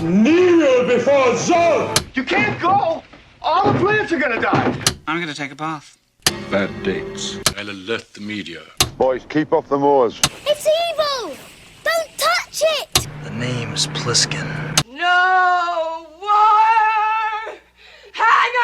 Kneel before Zod! You can't go! All the plants are gonna die! I'm gonna take a bath. Bad dates. I'll alert the media. Boys, keep off the moors. It's evil! Don't touch it! The name's Pliskin. No more hangers!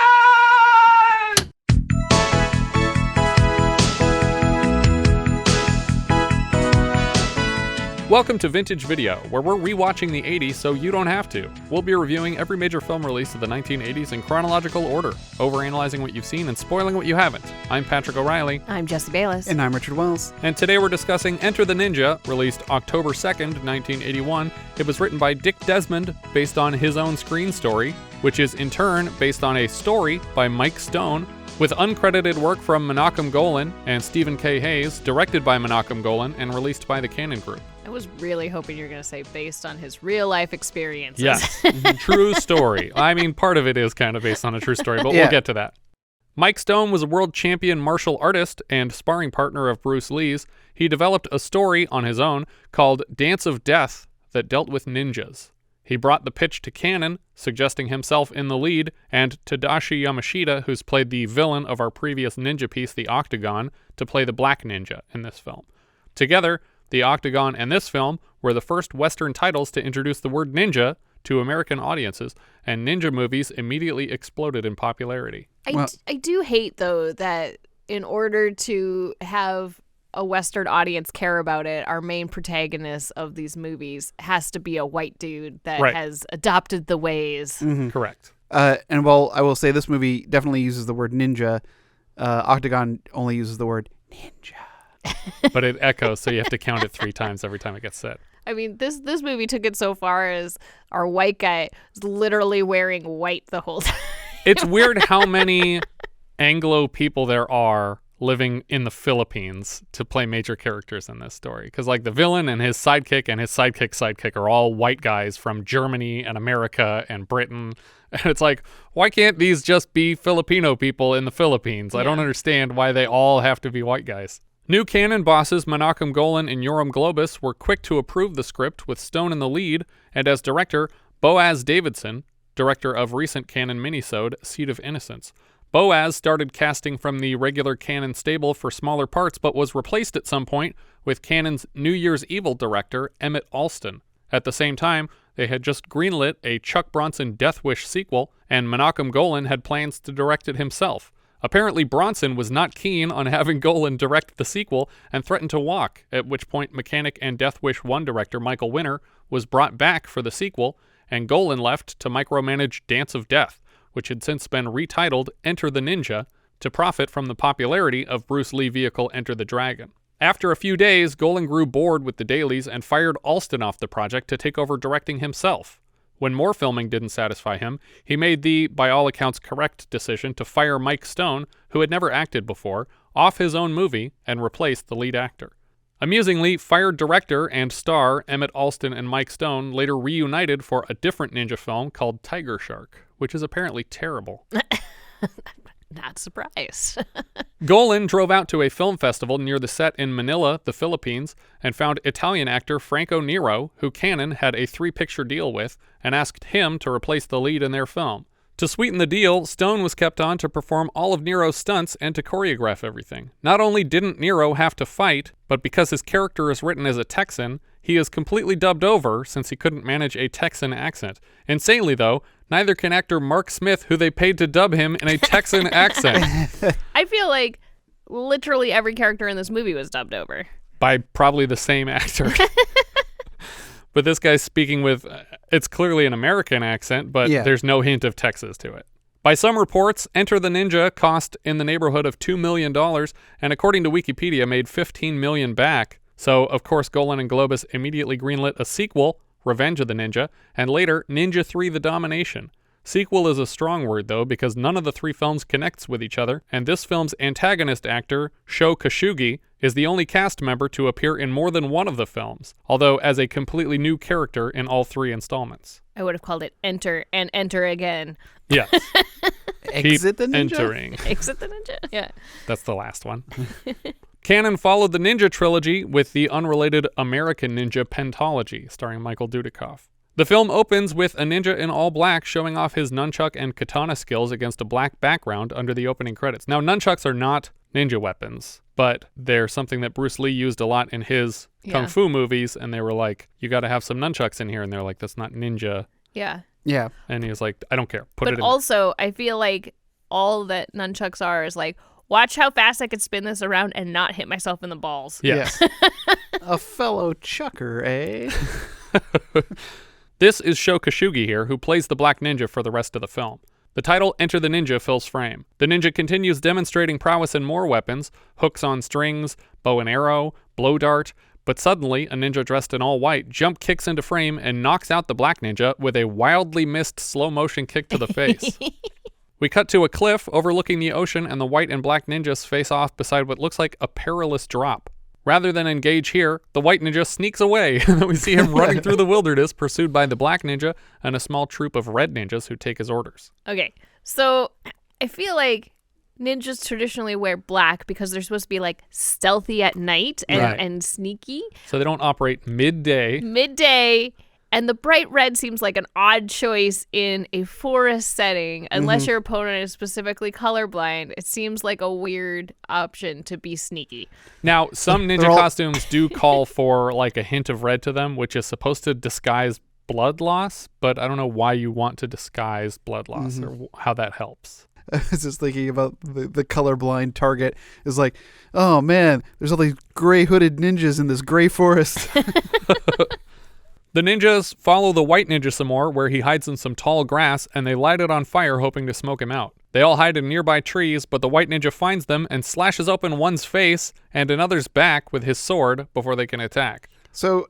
Welcome to Vintage Video, where we're rewatching the 80s so you don't have to. We'll be reviewing every major film release of the 1980s in chronological order, overanalyzing what you've seen and spoiling what you haven't. I'm Patrick O'Reilly. I'm Jesse Bayless. And I'm Richard Wells. And today we're discussing Enter the Ninja, released October 2nd, 1981. It was written by Dick Desmond, based on his own screen story, which is in turn based on a story by Mike Stone, with uncredited work from Menahem Golan and Stephen K. Hayes, directed by Menahem Golan and released by the Cannon Group. I was really hoping you were going to say based on his real-life experiences. Yes, true story. I mean, part of it is kind of based on a true story, but we'll get to that. Mike Stone was a world champion martial artist and sparring partner of Bruce Lee's. He developed a story on his own called Dance of Death that dealt with ninjas. He brought the pitch to Cannon, suggesting himself in the lead, and Tadashi Yamashita, who's played the villain of our previous ninja piece, the Octagon, to play the Black Ninja in this film. Together, the Octagon and this film were the first Western titles to introduce the word ninja to American audiences, and ninja movies immediately exploded in popularity. I do hate, though, that in order to have a Western audience care about it, our main protagonist of these movies has to be a white dude that has adopted the ways. Mm-hmm. Correct. And while I will say this movie definitely uses the word ninja, Octagon only uses the word ninja. But it echoes, so you have to count it 3 times every time it gets said. I mean, this movie took it so far as our white guy is literally wearing white the whole time. It's weird how many Anglo people there are living in the Philippines to play major characters in this story. Because like the villain and his sidekick's sidekick are all white guys from Germany and America and Britain. And it's like, why can't these just be Filipino people in the Philippines? I don't understand why they all have to be white guys. New Cannon bosses Menahem Golan and Yoram Globus were quick to approve the script with Stone in the lead, and as director, Boaz Davidson, director of recent Cannon minisode, Seed of Innocence. Boaz started casting from the regular Cannon stable for smaller parts, but was replaced at some point with Cannon's New Year's Evil director, Emmett Alston. At the same time, they had just greenlit a Chuck Bronson Death Wish sequel, and Menahem Golan had plans to direct it himself. Apparently, Bronson was not keen on having Golan direct the sequel and threatened to walk, at which point Mechanic and Death Wish 1 director Michael Winner was brought back for the sequel, and Golan left to micromanage Dance of Death, which had since been retitled Enter the Ninja, to profit from the popularity of Bruce Lee vehicle Enter the Dragon. After a few days, Golan grew bored with the dailies and fired Alston off the project to take over directing himself. When more filming didn't satisfy him, he made the, by all accounts, correct decision to fire Mike Stone, who had never acted before, off his own movie and replace the lead actor. Amusingly, fired director and star Emmett Alston and Mike Stone later reunited for a different ninja film called Tiger Shark, which is apparently terrible. Not surprised. Golan drove out to a film festival near the set in Manila, the Philippines, and found Italian actor Franco Nero, who Cannon had a 3-picture deal with, and asked him to replace the lead in their film. To sweeten the deal, Stone was kept on to perform all of Nero's stunts and to choreograph everything. Not only didn't Nero have to fight, but because his character is written as a Texan, he is completely dubbed over since he couldn't manage a Texan accent. Insanely though, neither can actor Mark Smith, who they paid to dub him in a Texan accent. I feel like literally every character in this movie was dubbed over. By probably the same actor. But this guy's speaking with, it's clearly an American accent, but there's no hint of Texas to it. By some reports, Enter the Ninja cost in the neighborhood of $2 million, and according to Wikipedia, made $15 million back. So, of course, Golan and Globus immediately greenlit a sequel, Revenge of the Ninja, and later, Ninja 3: The Domination. Sequel is a strong word, though, because none of the 3 films connects with each other, and this film's antagonist actor, Sho Kosugi, is the only cast member to appear in more than one of the films, although as a completely new character in all 3 installments. I would have called it Enter and Enter Again. Yes. Exit the Ninja? Entering. Exit the Ninja? Yeah. That's the last one. Cannon followed the Ninja trilogy with the unrelated American Ninja Pentology, starring Michael Dudikoff. The film opens with a ninja in all black showing off his nunchuck and katana skills against a black background under the opening credits. Now, nunchucks are not ninja weapons, but they're something that Bruce Lee used a lot in his kung fu movies, and they were like, you got to have some nunchucks in here, and they're like, that's not ninja. Yeah. Yeah. And he was like, I don't care. Put it in. But also, I feel like all that nunchucks are is like, watch how fast I could spin this around and not hit myself in the balls. Yes. Yeah. A fellow chucker, eh? This is Sho Kosugi here, who plays the Black Ninja for the rest of the film. The title, Enter the Ninja, fills frame. The ninja continues demonstrating prowess in more weapons, hooks on strings, bow and arrow, blow dart, but suddenly, a ninja dressed in all white jump kicks into frame and knocks out the Black Ninja with a wildly missed slow-motion kick to the face. We cut to a cliff overlooking the ocean, and the white and black ninjas face off beside what looks like a perilous drop. Rather than engage here, the white ninja sneaks away, and we see him running through the wilderness, pursued by the black ninja and a small troop of red ninjas who take his orders. Okay, so I feel like ninjas traditionally wear black because they're supposed to be like stealthy at night and sneaky. So they don't operate midday. And the bright red seems like an odd choice in a forest setting. Unless your opponent is specifically colorblind, it seems like a weird option to be sneaky. Now, some ninja costumes do call for like a hint of red to them, which is supposed to disguise blood loss, but I don't know why you want to disguise blood loss or how that helps. I was just thinking about the colorblind target is like, oh man, there's all these gray hooded ninjas in this gray forest. The ninjas follow the white ninja some more, where he hides in some tall grass, and they light it on fire hoping to smoke him out. They all hide in nearby trees, but the white ninja finds them and slashes open one's face and another's back with his sword before they can attack. So...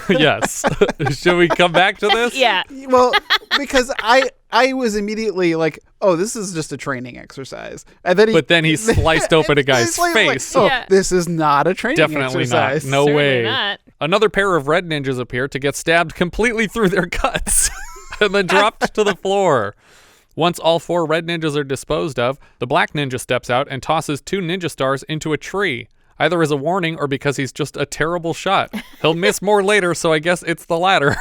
Yes. Should we come back to this? Yeah. Well, because I was immediately like, oh, this is just a training exercise. And then he sliced open a guy's face. Like, oh, this is not a training exercise. Not. No Certainly way. Not. Another pair of red ninjas appear to get stabbed completely through their guts and then dropped to the floor. Once all 4 red ninjas are disposed of, the black ninja steps out and tosses 2 ninja stars into a tree. Either as a warning or because he's just a terrible shot. He'll miss more later, so I guess it's the latter.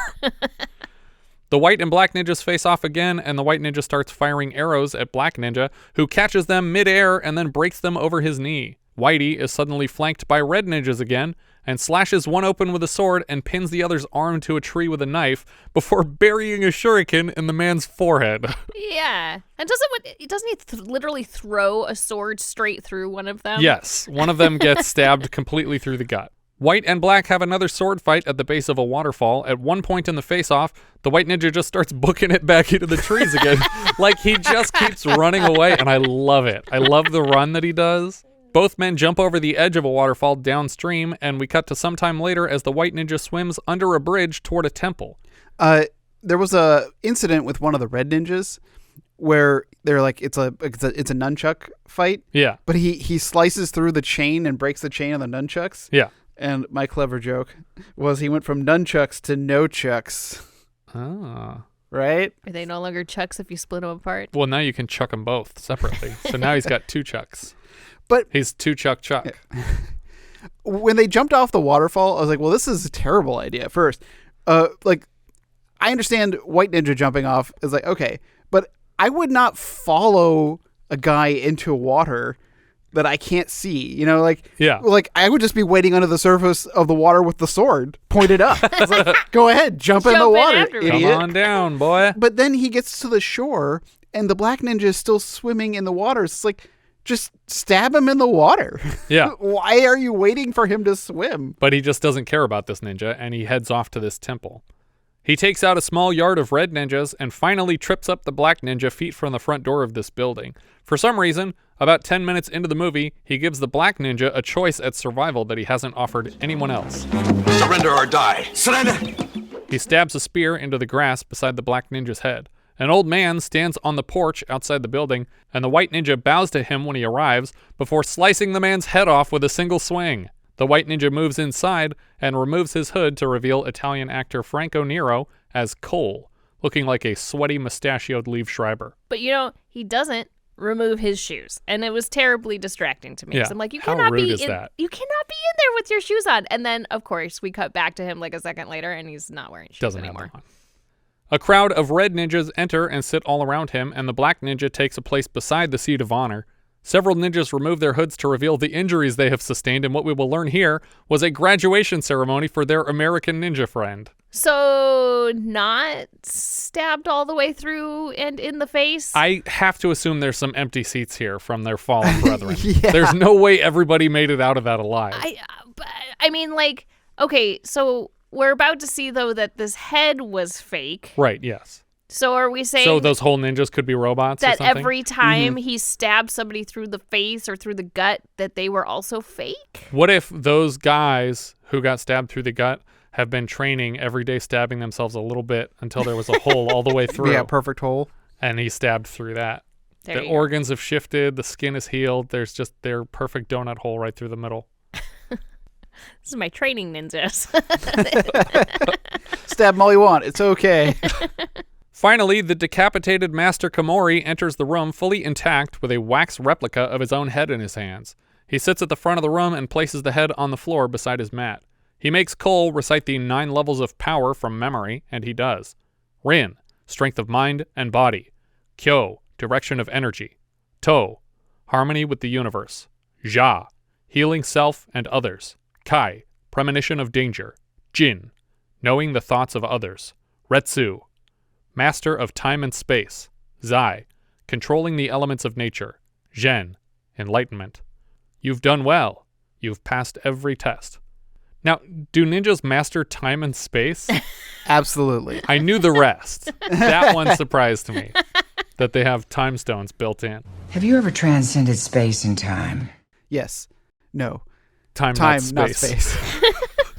The white and black ninjas face off again, and the white ninja starts firing arrows at black ninja, who catches them midair and then breaks them over his knee. Whitey is suddenly flanked by red ninjas again, and slashes one open with a sword and pins the other's arm to a tree with a knife before burying a shuriken in the man's forehead. Yeah. And doesn't he literally throw a sword straight through one of them? Yes. One of them gets stabbed completely through the gut. White and black have another sword fight at the base of a waterfall. At one point in the face-off, the white ninja just starts booking it back into the trees again. Like, he just keeps running away, and I love it. I love the run that he does. Both men jump over the edge of a waterfall downstream, and we cut to some time later as the white ninja swims under a bridge toward a temple. There was a incident with one of the red ninjas where they're like, it's a nunchuck fight. Yeah. But he slices through the chain and breaks the chain of the nunchucks. Yeah. And my clever joke was he went from nunchucks to no chucks. Ah. Right? Are they no longer chucks if you split them apart? Well, now you can chuck them both separately. So now he's got 2 chucks. But he's 2 chuck. When they jumped off the waterfall, I was like, well, this is a terrible idea at first. Like, I understand white ninja jumping off is like, okay, but I would not follow a guy into water that I can't see, you know, like, yeah, like I would just be waiting under the surface of the water with the sword pointed up. It's like, go ahead, jump in the water, idiot. Come on down, boy. But then he gets to the shore and the black ninja is still swimming in the water. It's like, just stab him in the water. Yeah. Why are you waiting for him to swim? But he just doesn't care about this ninja, and he heads off to this temple. He takes out a small yard of red ninjas and finally trips up the black ninja feet from the front door of this building. For some reason, about 10 minutes into the movie, he gives the black ninja a choice at survival that he hasn't offered anyone else. Surrender or die. Surrender! He stabs a spear into the grass beside the black ninja's head. An old man stands on the porch outside the building, and the white ninja bows to him when he arrives before slicing the man's head off with a single swing. The white ninja moves inside and removes his hood to reveal Italian actor Franco Nero as Cole, looking like a sweaty mustachioed Liev Schreiber. But you know, he doesn't, remove his shoes. And it was terribly distracting to me. Yeah. So I'm like, you How cannot rude be is in that? you cannot be in there with your shoes on. And then of course we cut back to him like a second later and he's not wearing shoes Doesn't anymore. have them on. A crowd of red ninjas enter and sit all around him, and the black ninja takes a place beside the seat of honor. Several ninjas remove their hoods to reveal the injuries they have sustained, and what we will learn here was a graduation ceremony for their American ninja friend. So not stabbed all the way through and in the face? I have to assume there's some empty seats here from their fallen brethren. Yeah. There's no way everybody made it out of that alive. I mean, like, okay, so we're about to see, though, that this head was fake. Right, yes. So are we saying So those whole ninjas could be robots or that something? every time he stabbed somebody through the face or through the gut, that they were also fake? What if those guys who got stabbed through the gut have been training every day, stabbing themselves a little bit until there was a hole all the way through? Yeah, perfect hole. And he stabbed through that. There The you go. organs have shifted. The skin is healed. There's just their perfect donut hole right through the middle. This is my training ninjas. Stab them all you want. It's okay. Finally, the decapitated Master Komori enters the room fully intact with a wax replica of his own head in his hands. He sits at the front of the room and places the head on the floor beside his mat. He makes Cole recite the 9 levels of power from memory, and he does. Rin, strength of mind and body. Kyo, direction of energy. To, harmony with the universe. Ja, healing self and others. Kai, premonition of danger. Jin, knowing the thoughts of others. Retsu, master of time and space. Zai, controlling the elements of nature. Zhen, enlightenment. You've done well. You've passed every test. Now, do ninjas master time and space? Absolutely. I knew the rest. That one surprised me, that they have time stones built in. Have you ever transcended space and time? Yes. No. Time, Time, not space.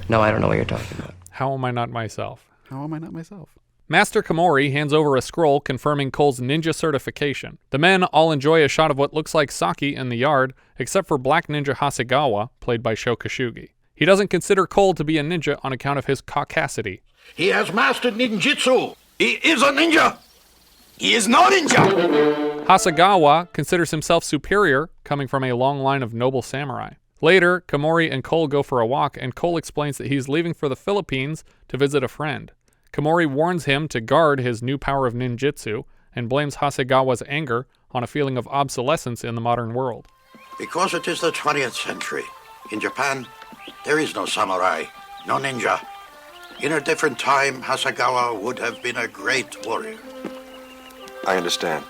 No, I don't know what you're talking about. How am I not myself? How am I not myself? Master Komori hands over a scroll confirming Cole's ninja certification. The men all enjoy a shot of what looks like sake in the yard, except for Black Ninja Hasegawa, played by Sho Kosugi. He doesn't consider Cole to be a ninja on account of his caucasity. He has mastered ninjutsu. He is a ninja. He is no ninja. Hasegawa considers himself superior, coming from a long line of noble samurai. Later, Komori and Cole go for a walk, and Cole explains that he's leaving for the Philippines to visit a friend. Komori warns him to guard his new power of ninjutsu, and blames Hasegawa's anger on a feeling of obsolescence in the modern world. Because it is the 20th century. In Japan, there is no samurai, no ninja. In a different time, Hasegawa would have been a great warrior. I understand.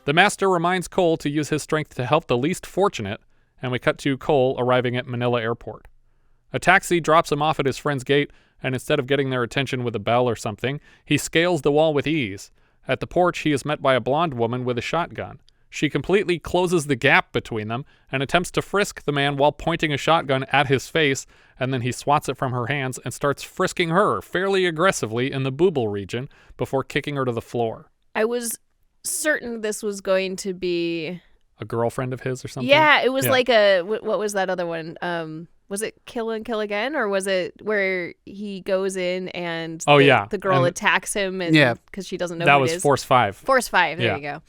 The master reminds Cole to use his strength to help the least fortunate, and we cut to Cole arriving at Manila Airport. A taxi drops him off at his friend's gate, and instead of getting their attention with a bell or something, he scales the wall with ease. At the porch, he is met by a blonde woman with a shotgun. She completely closes the gap between them and attempts to frisk the man while pointing a shotgun at his face, and then he swats it from her hands and starts frisking her fairly aggressively in the booble region before kicking her to the floor. I was certain this was going to be A girlfriend of his or something? Yeah, it was like a what was that other one? Was it Kill and Kill Again, or was it where he goes in and the girl attacks him and because she doesn't know that who was it is? Force 5. Force 5. There you go.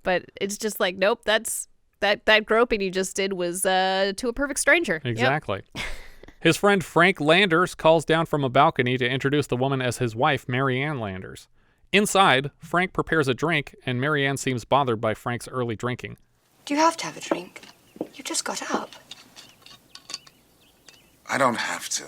But it's just like, nope, that's that groping you just did was to a perfect stranger. Exactly. His friend Frank Landers calls down from a balcony to introduce the woman as his wife, Marianne Landers. Inside, Frank prepares a drink, and Marianne seems bothered by Frank's early drinking. Do you have to have a drink? You just got up. I don't have to.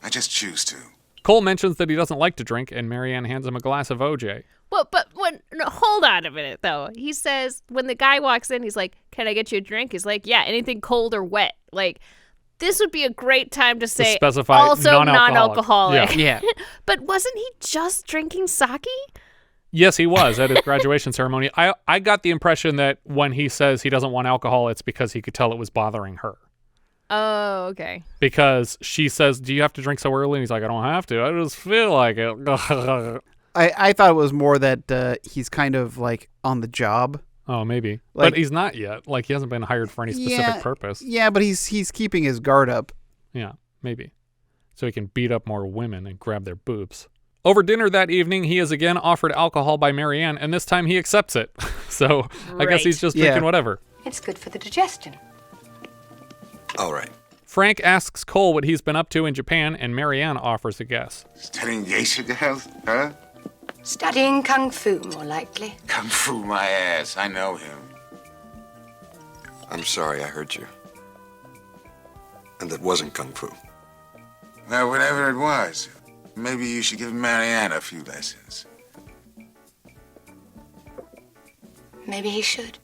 I just choose to. Cole mentions that he doesn't like to drink, and Marianne hands him a glass of OJ. Well, but hold on a minute, though. He says, when the guy walks in, he's like, can I get you a drink? He's like, yeah, anything cold or wet. Like, this would be a great time to say, specify also non-alcoholic. Yeah. But wasn't he just drinking sake? Yes, he was at his graduation ceremony. I got the impression that when he says he doesn't want alcohol, it's because he could tell it was bothering her. Oh, okay. Because she says, do you have to drink so early? And he's like, I don't have to. I just feel like it. I thought it was more that he's kind of like on the job. Oh, maybe. Like, but he's not yet. Like, he hasn't been hired for any specific purpose. Yeah, but he's keeping his guard up. Yeah, maybe. So he can beat up more women and grab their boobs. Over dinner that evening, he is again offered alcohol by Marianne, and this time he accepts it. So I guess he's just drinking whatever. It's good for the digestion. All right. Frank asks Cole what he's been up to in Japan, and Marianne offers a guess. Studying geisha girls, huh? Studying kung fu, more likely. Kung fu my ass. I know him. I'm sorry I hurt you. And that wasn't kung fu. Well, whatever it was, maybe you should give Marianne a few lessons. Maybe he should.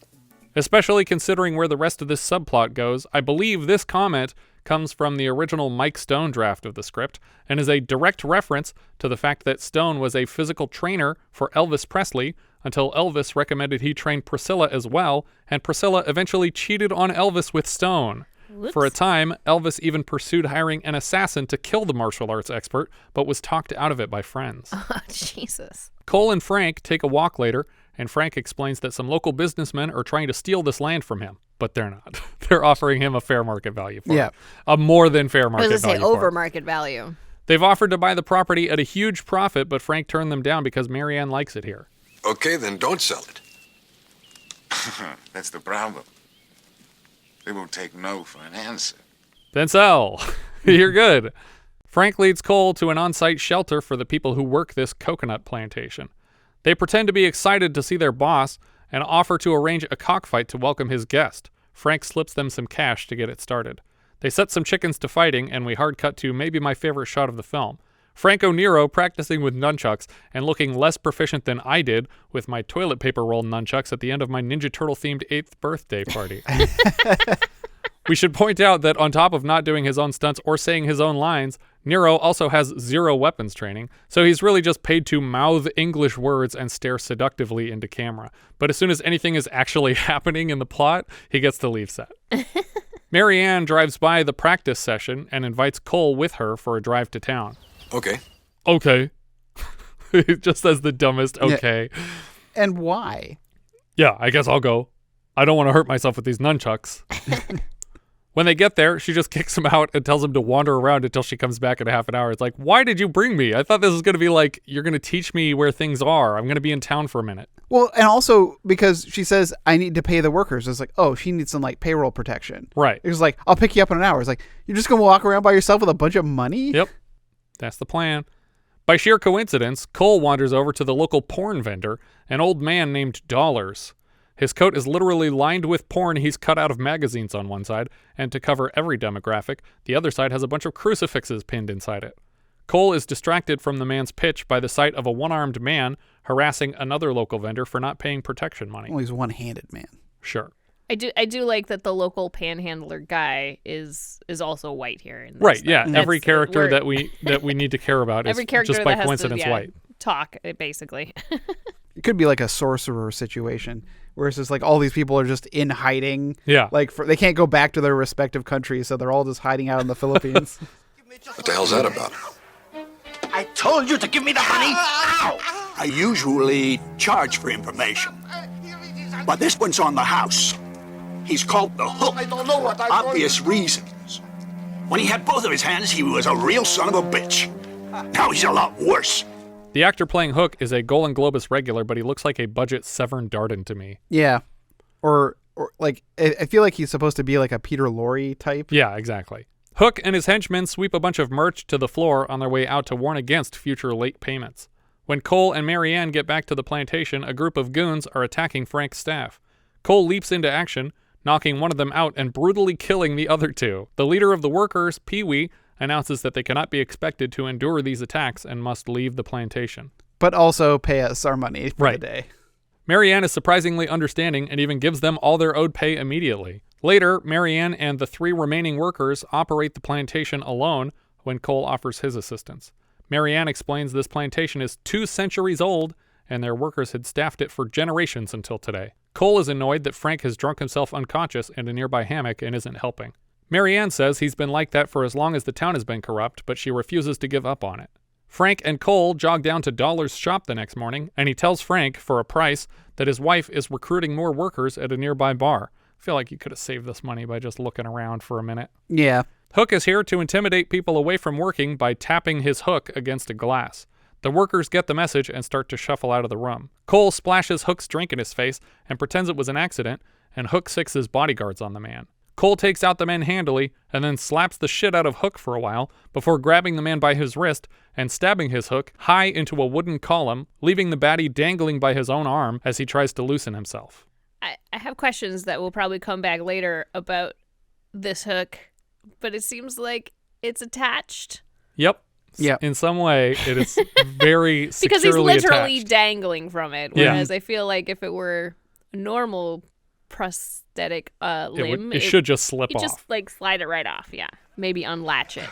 Especially considering where the rest of this subplot goes, I believe this comment comes from the original Mike Stone draft of the script and is a direct reference to the fact that Stone was a physical trainer for Elvis Presley until Elvis recommended he train Priscilla as well, and Priscilla eventually cheated on Elvis with Stone. Whoops. For a time, Elvis even pursued hiring an assassin to kill the martial arts expert, but was talked out of it by friends. Oh, Jesus. Cole and Frank take a walk later, and Frank explains that some local businessmen are trying to steal this land from him, but they're not. They're offering him a fair market value for it. A more than fair market value. I was going to say over market value. They've offered to buy the property at a huge profit, but Frank turned them down because Marianne likes it here. Okay, then don't sell it. That's the problem. They won't take no for an answer. Then sell. You're good. Frank leads Cole to an on-site shelter for the people who work this coconut plantation. They pretend to be excited to see their boss and offer to arrange a cockfight to welcome his guest. Frank slips them some cash to get it started. They set some chickens to fighting, and we hard cut to maybe my favorite shot of the film. Franco Nero practicing with nunchucks and looking less proficient than I did with my toilet paper roll nunchucks at the end of my Ninja Turtle-themed 8th birthday party. We should point out that on top of not doing his own stunts or saying his own lines, Nero also has 0 weapons training, so he's really just paid to mouth English words and stare seductively into camera. But as soon as anything is actually happening in the plot, he gets to leave set. Marianne drives by the practice session and invites Cole with her for a drive to town. Okay. Okay. He just says the dumbest okay. Yeah. And why? Yeah, I guess I'll go. I don't want to hurt myself with these nunchucks. When they get there, she just kicks him out and tells him to wander around until she comes back in a half an hour. It's like, why did you bring me? I thought this was going to be like, you're going to teach me where things are. I'm going to be in town for a minute. Well, and also because she says, I need to pay the workers. It's like, oh, she needs some like payroll protection. Right. It was like, I'll pick you up in an hour. It's like, you're just going to walk around by yourself with a bunch of money? Yep. That's the plan. By sheer coincidence, Cole wanders over to the local porn vendor, an old man named Dollars. His coat is literally lined with porn he's cut out of magazines on one side, and to cover every demographic, the other side has a bunch of crucifixes pinned inside it. Cole is distracted from the man's pitch by the sight of a one-armed man harassing another local vendor for not paying protection money. Well, he's a one-handed man. Sure. I do like that the local panhandler guy is also white here. In this right, thing. yeah. Every character where- that we need to care about is every character just by that has coincidence to, white. Talk, basically. It could be like a sorcerer situation where it's just like all these people are just in hiding. Yeah. Like they can't go back to their respective countries, so they're all just hiding out in the Philippines. What the hell's that about? I told you to give me the money. Ow! I usually charge for information, but this one's on the house. He's called the Hook. I don't know what obvious reasons. When he had both of his hands, he was a real son of a bitch. Now he's a lot worse. The actor playing Hook is a Golan Globus regular, but he looks like a budget Severn Darden to me. Yeah. Or like, I feel like he's supposed to be like a Peter Lorre type. Yeah, exactly. Hook and his henchmen sweep a bunch of merch to the floor on their way out to warn against future late payments. When Cole and Marianne get back to the plantation, a group of goons are attacking Frank's staff. Cole leaps into action, knocking one of them out and brutally killing the other two. The leader of the workers, Pee-wee, announces that they cannot be expected to endure these attacks and must leave the plantation. But also pay us our money for the day. Marianne is surprisingly understanding and even gives them all their owed pay immediately. Later, Marianne and the 3 remaining workers operate the plantation alone when Cole offers his assistance. Marianne explains this plantation is 2 centuries old and their workers had staffed it for generations until today. Cole is annoyed that Frank has drunk himself unconscious in a nearby hammock and isn't helping. Marianne says he's been like that for as long as the town has been corrupt, but she refuses to give up on it. Frank and Cole jog down to Dollar's shop the next morning, and he tells Frank, for a price, that his wife is recruiting more workers at a nearby bar. I feel like you could have saved this money by just looking around for a minute. Yeah. Hook is here to intimidate people away from working by tapping his hook against a glass. The workers get the message and start to shuffle out of the room. Cole splashes Hook's drink in his face and pretends it was an accident, and Hook sicks his bodyguards on the man. Cole takes out the men handily and then slaps the shit out of Hook for a while before grabbing the man by his wrist and stabbing his hook high into a wooden column, leaving the baddie dangling by his own arm as he tries to loosen himself. I have questions that will probably come back later about this hook, but it seems like it's attached. Yep. Yeah. In some way, it is very securely because he's literally attached. dangling from it. Whereas I feel like if it were a normal prosthetic limb, it should just slip off. You just like slide it right off. Yeah. Maybe unlatch it.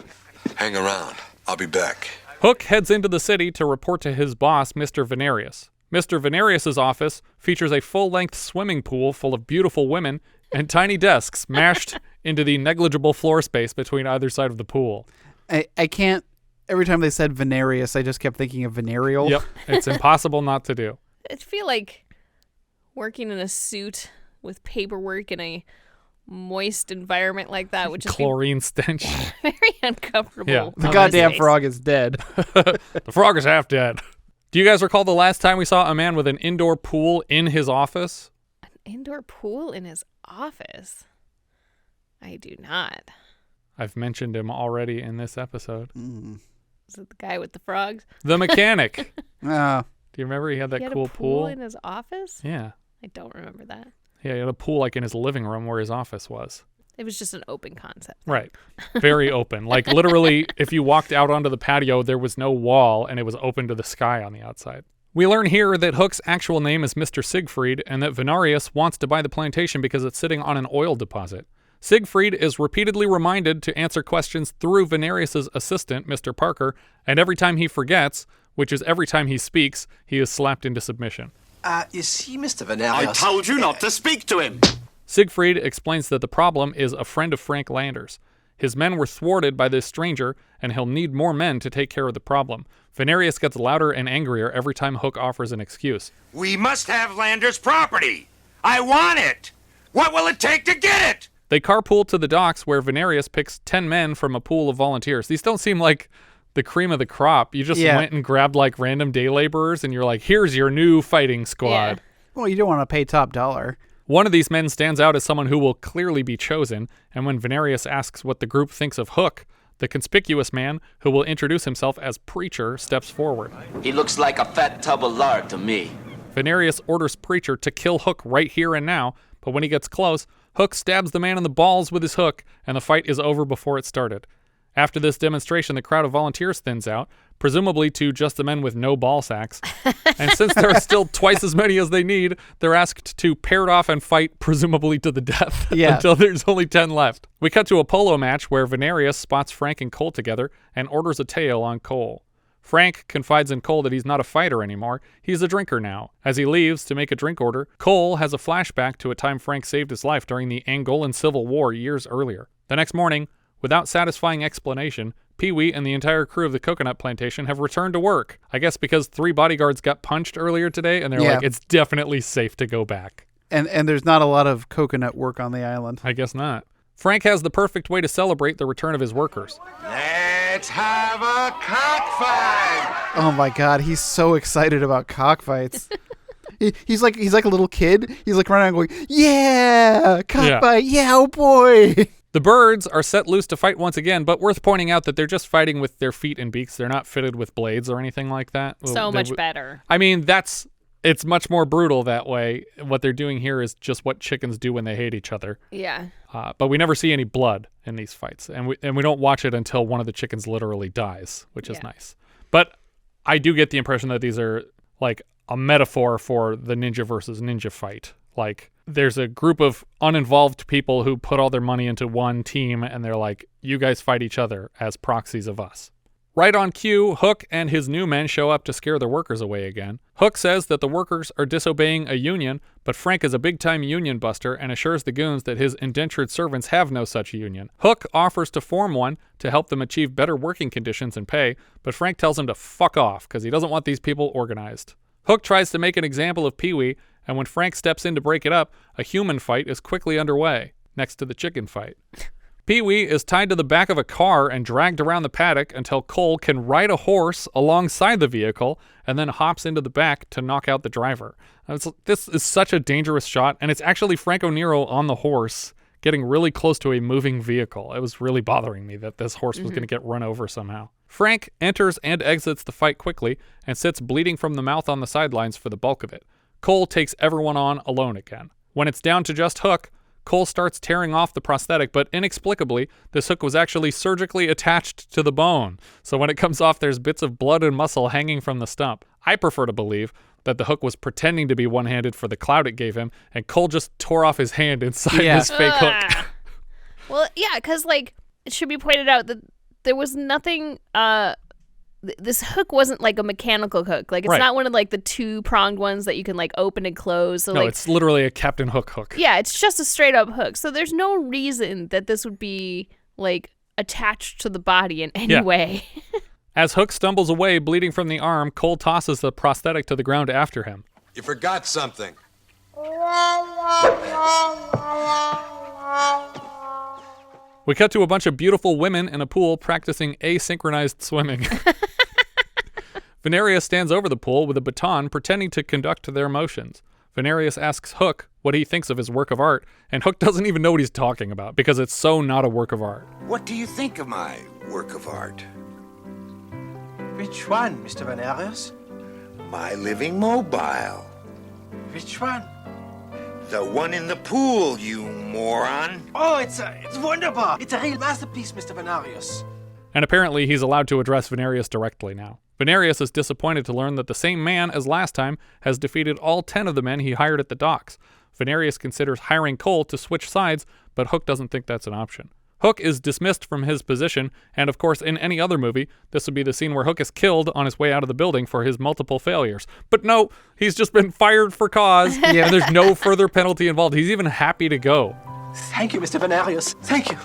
Hang around. I'll be back. Hook heads into the city to report to his boss, Mr. Venarius. Mr. Venarius' office features a full-length swimming pool full of beautiful women and tiny desks mashed into the negligible floor space between either side of the pool. I can't. Every time they said Venarius, I just kept thinking of venereal. Yep, it's impossible not to do. I feel like working in a suit with paperwork in a moist environment like that would just chlorine stench. Very uncomfortable. Yeah. The goddamn frog is dead. The frog is half dead. Do you guys recall the last time we saw a man with an indoor pool in his office? An indoor pool in his office? I do not. I've mentioned him already in this episode. Is it the guy with the frogs? The mechanic. Oh. Do you remember he had that He had cool a pool pool? in his office? Yeah. I don't remember that. Yeah, he had a pool like in his living room where his office was. It was just an open concept. Right. Very open. Like literally, if you walked out onto the patio, there was no wall and it was open to the sky on the outside. We learn here that Hook's actual name is Mr. Siegfried and that Venarius wants to buy the plantation because it's sitting on an oil deposit. Siegfried is repeatedly reminded to answer questions through Venarius' assistant, Mr. Parker, and every time he forgets, which is every time he speaks, he is slapped into submission. You see, Mr. Venarius... I told you not to speak to him! Siegfried explains that the problem is a friend of Frank Lander's. His men were thwarted by this stranger, and he'll need more men to take care of the problem. Venarius gets louder and angrier every time Hook offers an excuse. We must have Lander's property! I want it! What will it take to get it? They carpool to the docks where Venarius picks 10 men from a pool of volunteers. These don't seem like the cream of the crop. You just went and grabbed like random day laborers and you're like, here's your new fighting squad. Yeah. Well, you don't want to pay top dollar. One of these men stands out as someone who will clearly be chosen, and when Venarius asks what the group thinks of Hook, the conspicuous man, who will introduce himself as Preacher, steps forward. He looks like a fat tub of lard to me. Venarius orders Preacher to kill Hook right here and now, but when he gets close, Hook stabs the man in the balls with his hook, and the fight is over before it started. After this demonstration, the crowd of volunteers thins out, presumably to just the men with no ball sacks. And since there are still twice as many as they need, they're asked to pair it off and fight, presumably to the death, until there's only 10 left. We cut to a polo match where Venarius spots Frank and Cole together and orders a tail on Cole. Frank confides in Cole that he's not a fighter anymore, he's a drinker now. As he leaves to make a drink order, Cole has a flashback to a time Frank saved his life during the Angolan Civil War years earlier. The next morning, without satisfying explanation, Pee-wee and the entire crew of the coconut plantation have returned to work. I guess because 3 bodyguards got punched earlier today, and they're like, it's definitely safe to go back. And there's not a lot of coconut work on the island. I guess not. Frank has the perfect way to celebrate the return of his workers. Let's have a cockfight! Oh my god, he's so excited about cockfights. He's like a little kid. He's like running around going, yeah, cockfight, yeah, oh boy. The birds are set loose to fight once again, but worth pointing out that they're just fighting with their feet and beaks. They're not fitted with blades or anything like that. So much better. I mean, it's much more brutal that way. What they're doing here is just what chickens do when they hate each other. Yeah. But we never see any blood in these fights, and we don't watch it until one of the chickens literally dies, which is nice. But I do get the impression that these are like a metaphor for the ninja versus ninja fight. Like, there's a group of uninvolved people who put all their money into one team, and they're like, you guys fight each other as proxies of us. Right on cue, Hook and his new men show up to scare the workers away again. Hook says that the workers are disobeying a union, but Frank is a big-time union buster and assures the goons that his indentured servants have no such union. Hook offers to form one to help them achieve better working conditions and pay, but Frank tells him to fuck off because he doesn't want these people organized. Hook tries to make an example of Pee-wee, and when Frank steps in to break it up, a human fight is quickly underway, next to the chicken fight. Pee-wee is tied to the back of a car and dragged around the paddock until Cole can ride a horse alongside the vehicle and then hops into the back to knock out the driver. This is such a dangerous shot, and it's actually Franco Nero on the horse getting really close to a moving vehicle. It was really bothering me that this horse was going to get run over somehow. Frank enters and exits the fight quickly and sits bleeding from the mouth on the sidelines for the bulk of it. Cole takes everyone on alone again. When it's down to just Hook, Cole starts tearing off the prosthetic, but inexplicably, this hook was actually surgically attached to the bone. So when it comes off, there's bits of blood and muscle hanging from the stump. I prefer to believe that the hook was pretending to be one-handed for the clout it gave him, and Cole just tore off his hand inside this fake hook. Well, yeah, because, like, it should be pointed out that there was nothing, this hook wasn't like a mechanical hook. Like, it's not one of, like, the two-pronged ones that you can, like, open and close. So, no, like, it's literally a Captain Hook hook. Yeah, it's just a straight-up hook. So there's no reason that this would be, like, attached to the body in any way. As Hook stumbles away, bleeding from the arm, Cole tosses the prosthetic to the ground after him. You forgot something. We cut to a bunch of beautiful women in a pool practicing asynchronized swimming. Venarius stands over the pool with a baton pretending to conduct their motions. Venarius asks Hook what he thinks of his work of art, and Hook doesn't even know what he's talking about because it's so not a work of art. What do you think of my work of art? Which one, Mr. Venarius? My living mobile. Which one? The one in the pool, you moron. Oh, it's wonderful. It's a real masterpiece, Mr. Venarius. And apparently he's allowed to address Venarius directly now. Venarius is disappointed to learn that the same man as last time has defeated all 10 of the men he hired at the docks. Venarius considers hiring Cole to switch sides, but Hook doesn't think that's an option. Hook is dismissed from his position, and of course in any other movie, this would be the scene where Hook is killed on his way out of the building for his multiple failures. But no, he's just been fired for cause, and there's no further penalty involved. He's even happy to go. Thank you, Mr. Venarius. Thank you.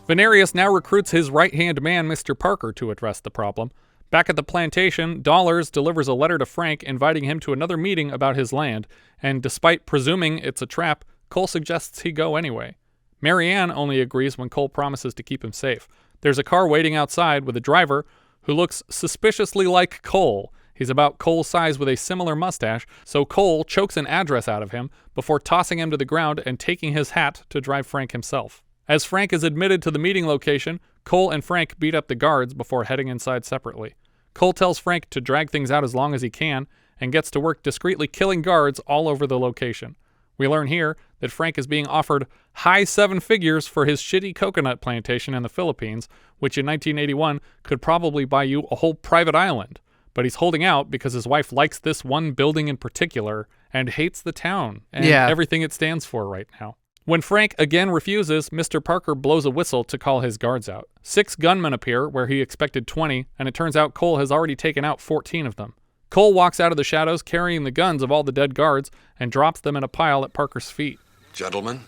Venarius now recruits his right-hand man, Mr. Parker, to address the problem. Back at the plantation, Dollars delivers a letter to Frank inviting him to another meeting about his land, and despite presuming it's a trap, Cole suggests he go anyway. Marianne only agrees when Cole promises to keep him safe. There's a car waiting outside with a driver who looks suspiciously like Cole. He's about Cole's size with a similar mustache, so Cole chokes an address out of him before tossing him to the ground and taking his hat to drive Frank himself. As Frank is admitted to the meeting location, Cole and Frank beat up the guards before heading inside separately. Cole tells Frank to drag things out as long as he can and gets to work discreetly killing guards all over the location. We learn here that Frank is being offered high 7 figures for his shitty coconut plantation in the Philippines, which in 1981 could probably buy you a whole private island. But he's holding out because his wife likes this one building in particular and hates the town and everything it stands for right now. When Frank again refuses, Mr. Parker blows a whistle to call his guards out. 6 gunmen appear where he expected 20, and it turns out Cole has already taken out 14 of them. Cole walks out of the shadows carrying the guns of all the dead guards and drops them in a pile at Parker's feet. Gentlemen,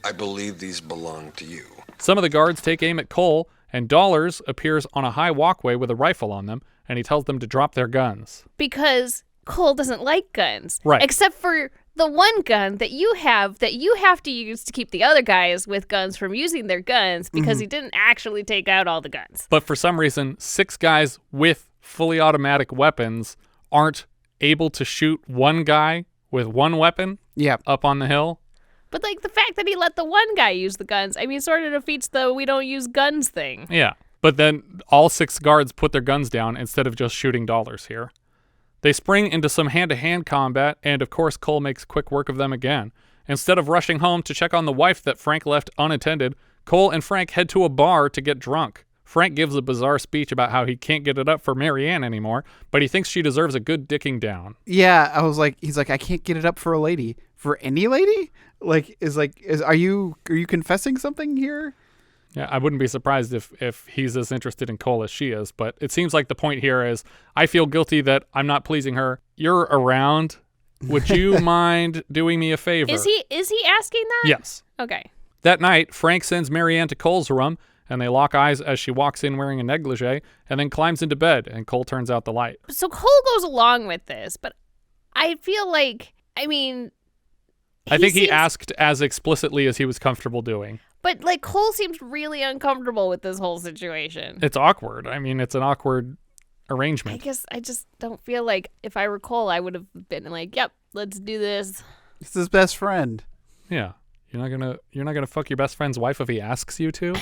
I believe these belong to you. Some of the guards take aim at Cole, and Dollars appears on a high walkway with a rifle on them, and he tells them to drop their guns. Because Cole doesn't like guns. Right. Except for the one gun that you have to use to keep the other guys with guns from using their guns because he didn't actually take out all the guns. But for some reason, 6 guys with fully automatic weapons aren't able to shoot one guy with one weapon up on the hill. But, like, the fact that he let the one guy use the guns, I mean, sort of defeats the we don't use guns thing. Yeah, but then all 6 guards put their guns down instead of just shooting Dollars here. They spring into some hand-to-hand combat, and of course Cole makes quick work of them again. Instead of rushing home to check on the wife that Frank left unattended, Cole and Frank head to a bar to get drunk. Frank gives a bizarre speech about how he can't get it up for Marianne anymore, but he thinks she deserves a good dicking down. Yeah, he's like, I can't get it up for a lady. For any lady? Are you confessing something here? Yeah, I wouldn't be surprised if he's as interested in Cole as she is, but it seems like the point here is, I feel guilty that I'm not pleasing her. You're around. Would you mind doing me a favor? Is he asking that? Yes. Okay. That night, Frank sends Marianne to Cole's room, and they lock eyes as she walks in wearing a negligee, and then climbs into bed, and Cole turns out the light. So Cole goes along with this, but I feel like, I mean... I think he asked as explicitly as he was comfortable doing. But like Cole seems really uncomfortable with this whole situation. It's awkward. I mean, it's an awkward arrangement. I guess I just don't feel like if I were Cole, I would have been like, "Yep, let's do this." It's his best friend. Yeah. You're not gonna fuck your best friend's wife if he asks you to.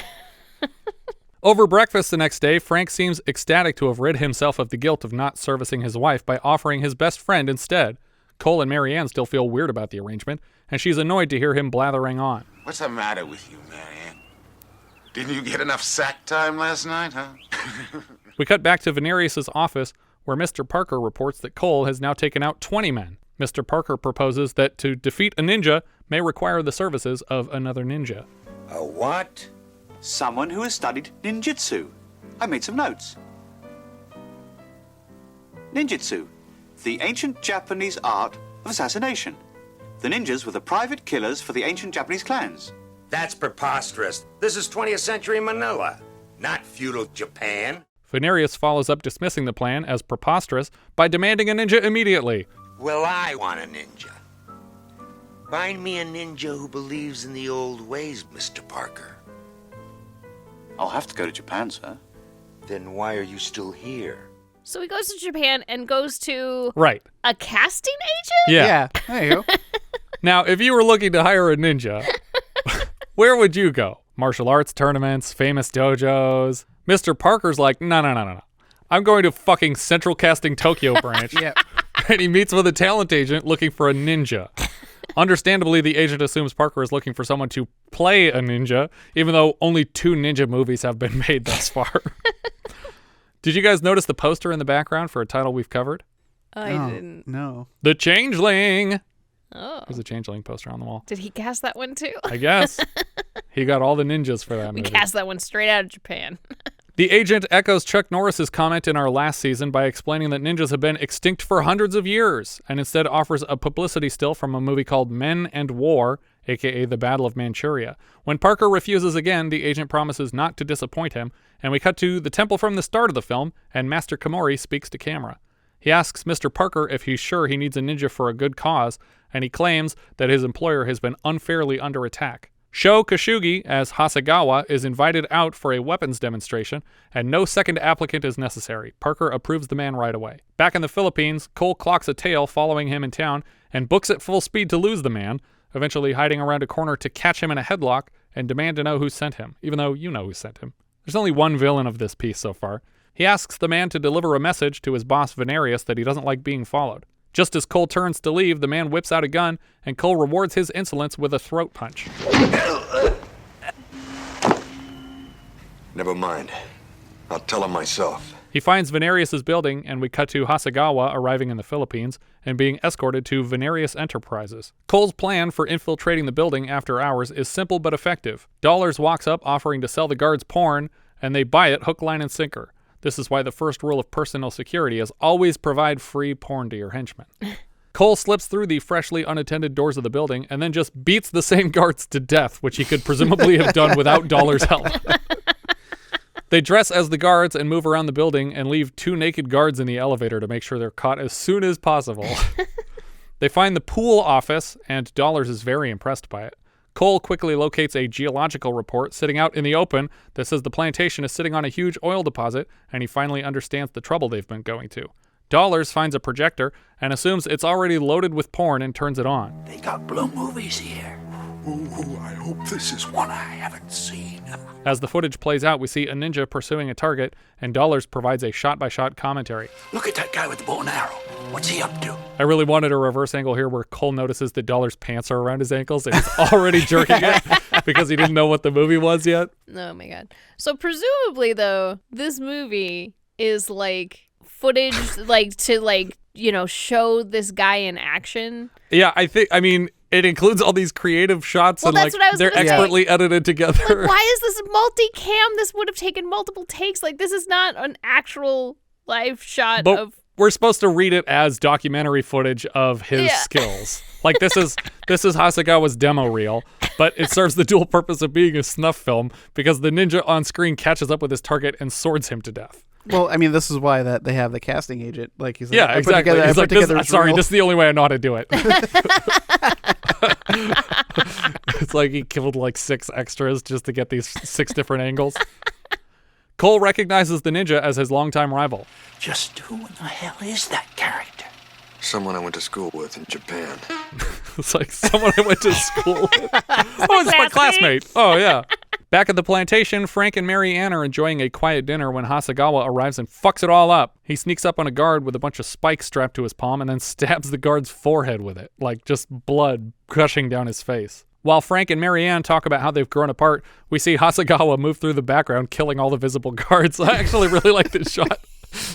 Over breakfast the next day, Frank seems ecstatic to have rid himself of the guilt of not servicing his wife by offering his best friend instead. Cole and Marianne still feel weird about the arrangement, and she's annoyed to hear him blathering on. What's the matter with you, Marianne? Didn't you get enough sack time last night, huh? We cut back to Venarius' office, where Mr. Parker reports that Cole has now taken out 20 men. Mr. Parker proposes that to defeat a ninja may require the services of another ninja. A what? Someone who has studied ninjutsu. I made some notes. Ninjutsu, the ancient Japanese art of assassination. The ninjas were the private killers for the ancient Japanese clans. That's preposterous. This is 20th century Manila, not feudal Japan. Venarius follows up dismissing the plan as preposterous by demanding a ninja immediately. Well, I want a ninja. Find me a ninja who believes in the old ways, Mr. Parker. I'll have to go to Japan, sir. Then why are you still here? So he goes to Japan and goes to Right. a casting agent? Yeah. There you go. Now, if you were looking to hire a ninja, where would you go? Martial arts tournaments, famous dojos? Mr. Parker's like, no. I'm going to fucking Central Casting Tokyo branch. Yeah. And he meets with a talent agent looking for a ninja. Understandably, the agent assumes Parker is looking for someone to play a ninja, even though only 2 ninja movies have been made thus far. Did you guys notice the poster in the background for a title we've covered? I didn't. No. The Changeling. Oh. There's a Changeling poster on the wall. Did he cast that one too? I guess. He got all the ninjas for that We movie. cast that one straight out of Japan. The agent echoes Chuck Norris's comment in our last season by explaining that ninjas have been extinct for hundreds of years, and instead offers a publicity still from a movie called Men and War, aka The Battle of Manchuria. When Parker refuses again, the agent promises not to disappoint him, and we cut to the temple from the start of the film, and Master Komori speaks to camera. He asks Mr. Parker if he's sure he needs a ninja for a good cause, and he claims that his employer has been unfairly under attack. Sho Kosugi, as Hasegawa, is invited out for a weapons demonstration, and no second applicant is necessary. Parker approves the man right away. Back in the Philippines, Cole clocks a tail following him in town and books at full speed to lose the man, eventually hiding around a corner to catch him in a headlock and demand to know who sent him, even though you know who sent him. There's only one villain of this piece so far. He asks the man to deliver a message to his boss Venarius that he doesn't like being followed. Just as Cole turns to leave, the man whips out a gun, and Cole rewards his insolence with a throat punch. Never mind. I'll tell him myself. He finds Venarius' building, and we cut to Hasegawa arriving in the Philippines and being escorted to Venarius Enterprises. Cole's plan for infiltrating the building after hours is simple but effective. Dollars walks up offering to sell the guards porn, and they buy it hook, line, and sinker. This is why the first rule of personal security is always provide free porn to your henchmen. Cole slips through the freshly unattended doors of the building and then just beats the same guards to death, which he could presumably have done without Dollar's help. They dress as the guards and move around the building and leave 2 naked guards in the elevator to make sure they're caught as soon as possible. They find the pool office, and Dollars is very impressed by it. Cole quickly locates a geological report sitting out in the open that says the plantation is sitting on a huge oil deposit, and he finally understands the trouble they've been going to. Dollars finds a projector and assumes it's already loaded with porn and turns it on. They got blue movies here. Ooh, I hope this is one I haven't seen. As the footage plays out, we see a ninja pursuing a target, and Dollars provides a shot-by-shot commentary. Look at that guy with the bow and arrow. What's he up to? I really wanted a reverse angle here where Cole notices that Dollars' pants are around his ankles and he's already jerking it because he didn't know what the movie was yet. Oh my god. So presumably though, this movie is like footage like to like, you know, show this guy in action. Yeah, I mean, it includes all these creative shots and that's like what I was they're gonna say. expertly edited together. Like, why is this multi-cam? This would have taken multiple takes. Like, this is not an actual live shot But of... we're supposed to read it as documentary footage of his skills. Like this is Hasegawa's demo reel, but it serves the dual purpose of being a snuff film because the ninja on screen catches up with his target and swords him to death. Well, I mean, this is why that they have the casting agent. Like he's like, yeah, exactly. He's like, this is the only way I know how to do it. It's like he killed like 6 extras just to get these 6 different angles. Cole recognizes the ninja as his longtime rival. Just who in the hell is that character? Someone I went to school with in Japan. It's like someone I went to school with. Oh, it's my classmate. Oh, yeah. Back at the plantation, Frank and Mary Ann are enjoying a quiet dinner when Hasegawa arrives and fucks it all up. He sneaks up on a guard with a bunch of spikes strapped to his palm and then stabs the guard's forehead with it, like just blood gushing down his face. While Frank and Mary Ann talk about how they've grown apart, we see Hasegawa move through the background, killing all the visible guards. I actually really like this shot.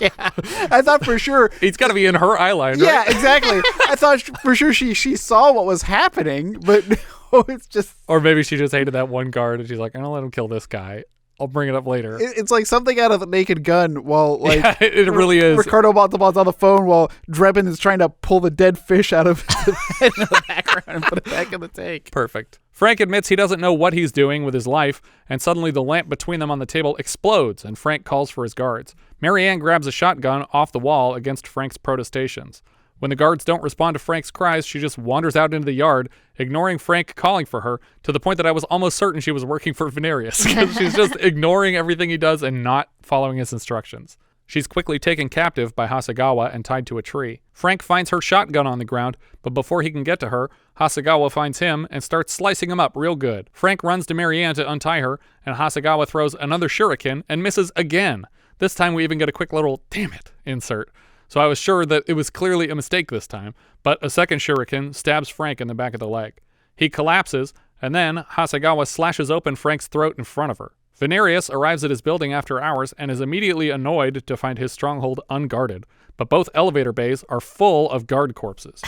Yeah, I thought for sure he's got to be in her eye line, right? Yeah, exactly. I thought for sure she saw what was happening, but no, it's just. Or maybe she just hated that one guard, and she's like, "I'm gonna let him kill this guy. I'll bring it up later." It's like something out of The Naked Gun. While like yeah, it really is. Ricardo Montalban's on the phone while Drebin is trying to pull the dead fish out of the head in the background and put it back in the tank. Perfect. Frank admits he doesn't know what he's doing with his life, and suddenly the lamp between them on the table explodes, and Frank calls for his guards. Mary Ann grabs a shotgun off the wall against Frank's protestations. When the guards don't respond to Frank's cries, she just wanders out into the yard, ignoring Frank calling for her, to the point that I was almost certain she was working for Venarius, because she's just ignoring everything he does and not following his instructions. She's quickly taken captive by Hasegawa and tied to a tree. Frank finds her shotgun on the ground, but before he can get to her, Hasegawa finds him and starts slicing him up real good. Frank runs to Mary Ann to untie her, and Hasegawa throws another shuriken and misses again. This time we even get a quick little "damn it" insert. So I was sure that it was clearly a mistake this time, but a second shuriken stabs Frank in the back of the leg. He collapses, and then Hasegawa slashes open Frank's throat in front of her. Venarius arrives at his building after hours and is immediately annoyed to find his stronghold unguarded, but both elevator bays are full of guard corpses.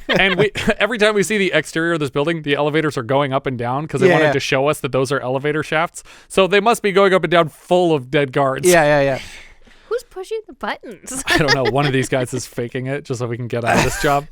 And every time we see the exterior of this building, the elevators are going up and down because they wanted to show us that those are elevator shafts. So they must be going up and down full of dead guards. Yeah. Who's pushing the buttons? I don't know. One of these guys is faking it just so we can get out of this job.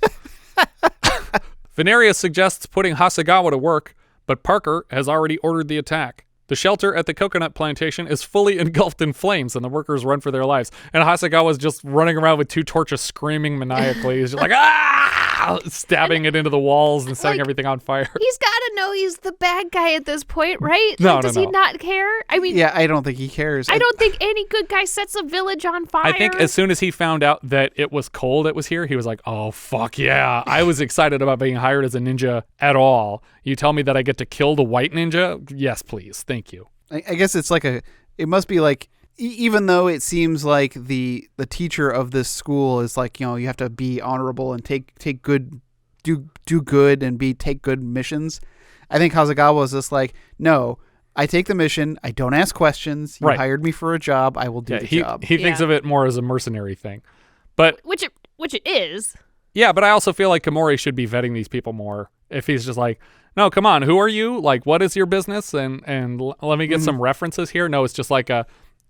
Venarius suggests putting Hasegawa to work, but Parker has already ordered the attack. The shelter at the coconut plantation is fully engulfed in flames, and the workers run for their lives. And Hasegawa's just running around with 2 torches, screaming maniacally. He's just like, ah! Stabbing it into the walls and setting everything on fire. He's got to know he's the bad guy at this point, right? No, does he not care? I mean, yeah, I don't think he cares. I don't think any good guy sets a village on fire. I think as soon as he found out that it was Cole that was here, he was like, oh, fuck yeah. I was excited about being hired as a ninja at all. You tell me that I get to kill the white ninja? Yes, please. Thank you. I guess it's like it must be like, even though it seems like the teacher of this school is like, you have to be honorable and take good, do good and take good missions. I think Hasegawa is just like, no, I take the mission. I don't ask questions. You hired me for a job. I will do the job. He thinks of it more as a mercenary thing, but which it is. Yeah, but I also feel like Komori should be vetting these people more. If he's just like, no, come on, who are you? Like, what is your business? And let me get some references here. No, it's just like,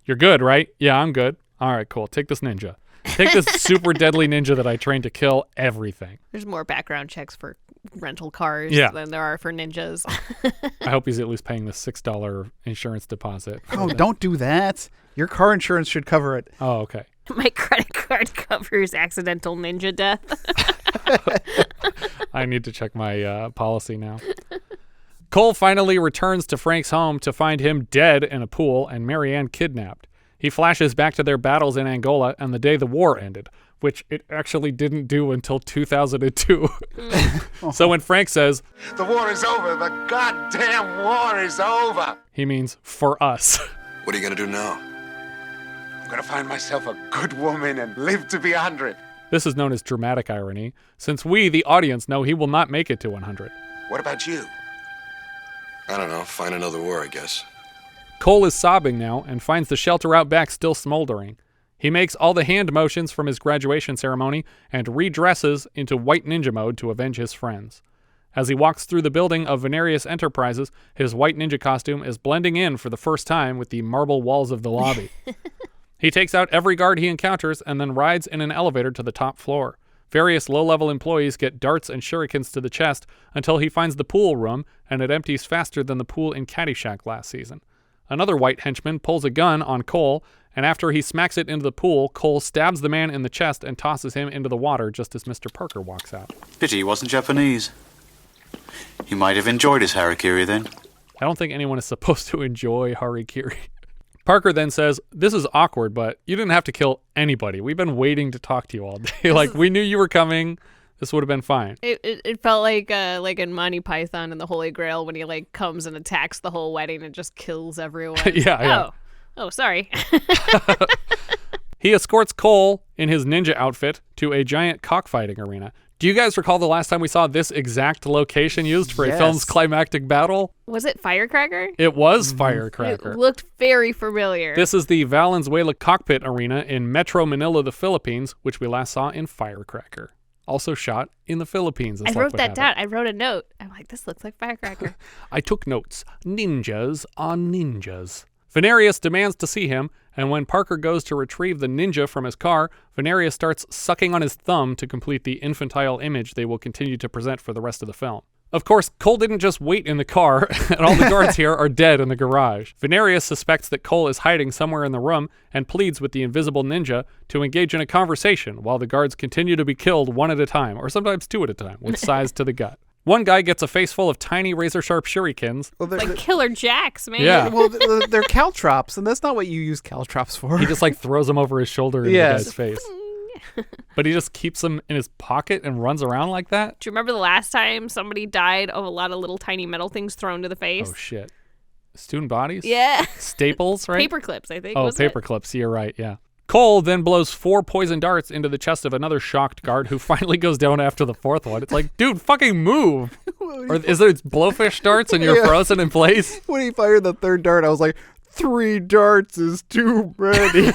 you're good, right? Yeah, I'm good. All right, cool. Take this ninja. Take this super deadly ninja that I trained to kill everything. There's more background checks for rental cars than there are for ninjas. I hope he's at least paying the $6 insurance deposit. Oh, don't do that. Your car insurance should cover it. Oh, okay. My credit card covers accidental ninja death. I need to check my policy now. Cole finally returns to Frank's home to find him dead in a pool and Mary Ann kidnapped. He flashes back to their battles in Angola and the day the war ended, which it actually didn't do until 2002. So when Frank says, "The war is over, the goddamn war is over," he means for us. What are you going to do now? I'm going to find myself a good woman and live to be 100. This is known as dramatic irony, since we, the audience, know he will not make it to 100. What about you? I don't know. Find another war, I guess. Cole is sobbing now and finds the shelter out back still smoldering. He makes all the hand motions from his graduation ceremony and redresses into white ninja mode to avenge his friends. As he walks through the building of Venarius Enterprises, his white ninja costume is blending in for the first time with the marble walls of the lobby. He takes out every guard he encounters and then rides in an elevator to the top floor. Various low-level employees get darts and shurikens to the chest until he finds the pool room, and it empties faster than the pool in Caddyshack last season. Another white henchman pulls a gun on Cole, and after he smacks it into the pool, Cole stabs the man in the chest and tosses him into the water just as Mr. Parker walks out. Pity he wasn't Japanese. He might have enjoyed his harakiri then. I don't think anyone is supposed to enjoy harikiri. Parker then says, "This is awkward, but you didn't have to kill anybody. We've been waiting to talk to you all day. Like, we knew you were coming. This would have been fine." It felt like in Monty Python and the Holy Grail when he like comes and attacks the whole wedding and just kills everyone. Yeah. Oh, sorry. He escorts Cole in his ninja outfit to a giant cockfighting arena. Do you guys recall the last time we saw this exact location used for a film's climactic battle? Was it Firecracker? It was Firecracker. It looked very familiar. This is the Valenzuela Cockpit Arena in Metro Manila, the Philippines, which we last saw in Firecracker. Also shot in the Philippines. I wrote that down. I wrote a note. I'm like, this looks like Firecracker. I took notes. Ninjas on ninjas. Venarius demands to see him, and when Parker goes to retrieve the ninja from his car, Venarius starts sucking on his thumb to complete the infantile image they will continue to present for the rest of the film. Of course, Cole didn't just wait in the car, and all the guards here are dead in the garage. Venarius suspects that Cole is hiding somewhere in the room and pleads with the invisible ninja to engage in a conversation while the guards continue to be killed one at a time, or sometimes two at a time, with size to the gut. One guy gets a face full of tiny razor-sharp shurikens. Well, like Killer Jacks, man. Yeah. Well, they're caltrops, and that's not what you use caltrops for. He just like throws them over his shoulder in the guy's face. But he just keeps them in his pocket and runs around like that? Do you remember the last time somebody died of a lot of little tiny metal things thrown to the face? Oh, shit. Student bodies? Yeah. Staples, right? Paper clips, I think. Oh, paper clips. You're right, yeah. Cole then blows 4 poison darts into the chest of another shocked guard who finally goes down after the 4th one. It's like, dude, fucking move. Or is there blowfish darts and you're frozen in place? When he fired the 3rd dart, I was like, 3 darts is too many.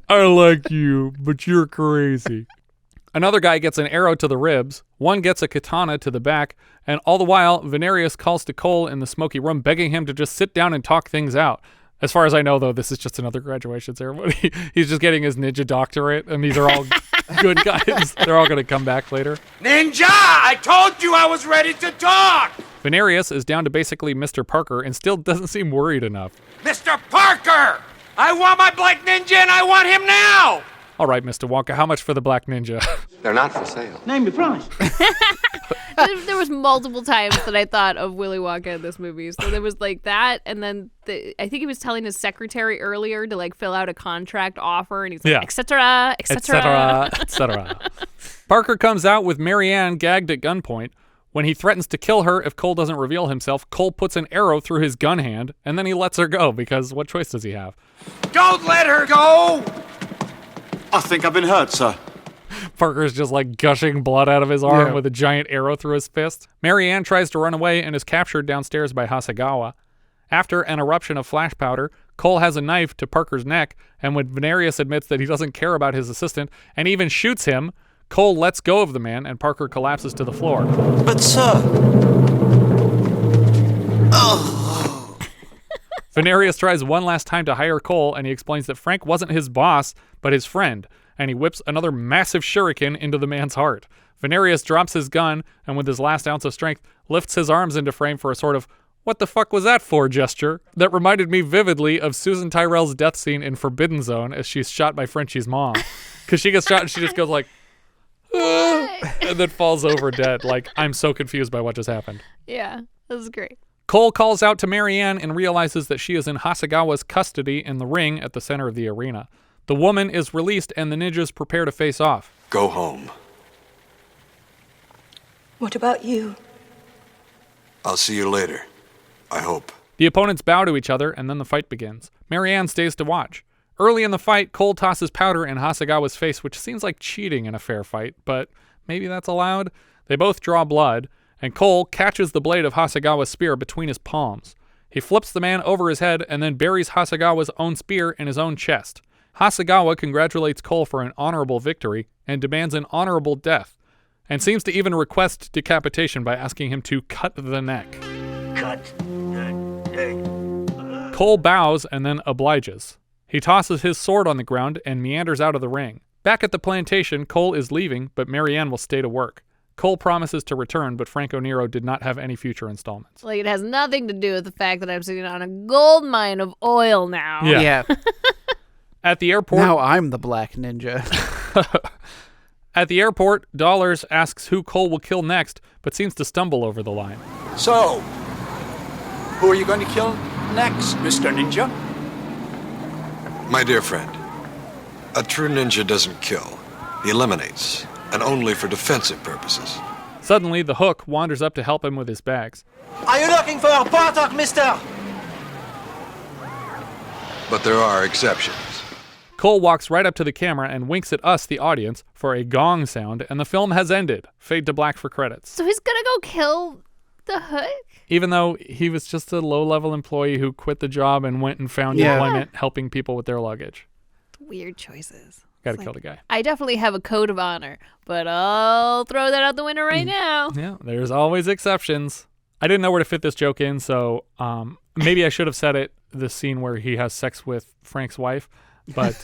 I like you, but you're crazy. Another guy gets an arrow to the ribs, one gets a katana to the back, and all the while, Venarius calls to Cole in the smoky room, begging him to just sit down and talk things out. As far as I know, though, this is just another graduation ceremony. He's just getting his ninja doctorate, and these are all good guys. They're all going to come back later. Ninja! I told you I was ready to talk! Venarius is down to basically Mr. Parker and still doesn't seem worried enough. Mr. Parker! I want my black ninja and I want him now! All right, Mr. Wonka, how much for the black ninja? They're not for sale. Name your price. There was multiple times that I thought of Willy Wonka in this movie. So there was like that, and then I think he was telling his secretary earlier to like fill out a contract offer, and he's like, et cetera, et cetera, et cetera. Parker comes out with Marianne gagged at gunpoint. When he threatens to kill her if Cole doesn't reveal himself, Cole puts an arrow through his gun hand, and then he lets her go, because what choice does he have? Don't let her go! I think I've been hurt, sir. Parker's just like gushing blood out of his arm with a giant arrow through his fist. Marianne tries to run away and is captured downstairs by Hasegawa. After an eruption of flash powder, Cole has a knife to Parker's neck, and when Venarius admits that he doesn't care about his assistant and even shoots him, Cole lets go of the man and Parker collapses to the floor. But, sir... Venarius tries one last time to hire Cole, and he explains that Frank wasn't his boss, but his friend, and he whips another massive shuriken into the man's heart. Venarius drops his gun, and with his last ounce of strength, lifts his arms into frame for a sort of, what the fuck was that for gesture that reminded me vividly of Susan Tyrrell's death scene in Forbidden Zone as she's shot by Frenchie's mom. Because she gets shot and she just goes like, and then falls over dead. Like, I'm so confused by what just happened. Yeah, that was great. Cole calls out to Marianne and realizes that she is in Hasegawa's custody in the ring at the center of the arena. The woman is released and the ninjas prepare to face off. Go home. What about you? I'll see you later. I hope. The opponents bow to each other and then the fight begins. Marianne stays to watch. Early in the fight, Cole tosses powder in Hasegawa's face, which seems like cheating in a fair fight, but maybe that's allowed. They both draw blood, and Cole catches the blade of Hasegawa's spear between his palms. He flips the man over his head and then buries Hasegawa's own spear in his own chest. Hasegawa congratulates Cole for an honorable victory and demands an honorable death, and seems to even request decapitation by asking him to cut the neck. Cut the neck. Cole bows and then obliges. He tosses his sword on the ground and meanders out of the ring. Back at the plantation, Cole is leaving, but Marianne will stay to work. Cole promises to return, but Franco Nero did not have any future installments. Like, it has nothing to do with the fact that I'm sitting on a gold mine of oil now. Yeah. At the airport... Now I'm the black ninja. At the airport, Dollars asks who Cole will kill next, but seems to stumble over the line. So, who are you going to kill next, Mr. Ninja? My dear friend, a true ninja doesn't kill. He eliminates, and only for defensive purposes. Suddenly, the Hook wanders up to help him with his bags. Are you looking for a bartok, mister? But there are exceptions. Cole walks right up to the camera and winks at us, the audience, for a gong sound, and the film has ended. Fade to black for credits. So he's gonna go kill the Hook? Even though he was just a low-level employee who quit the job and went and found employment helping people with their luggage. Weird choices. Gotta kill the guy. I definitely have a code of honor, but I'll throw that out the window right now. Yeah, there's always exceptions. I didn't know where to fit this joke in, so maybe I should have said it, the scene where he has sex with Frank's wife, but...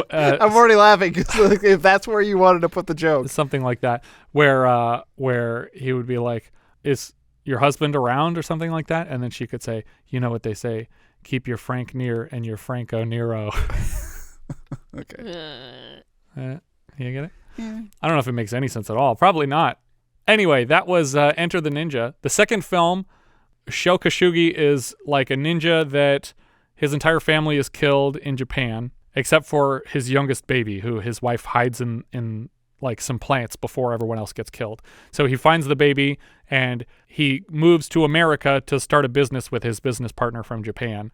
I'm already laughing because if that's where you wanted to put the joke. Something like that, where he would be like, is your husband around or something like that? And then she could say, you know what they say, keep your Frank near and your Franco Nero. Okay. You get it? Yeah. I don't know if it makes any sense at all. Probably not. Anyway, that was Enter the Ninja. The second film, Sho Kosugi is like a ninja that his entire family is killed in Japan, except for his youngest baby, who his wife hides in like some plants before everyone else gets killed. So he finds the baby and he moves to America to start a business with his business partner from Japan,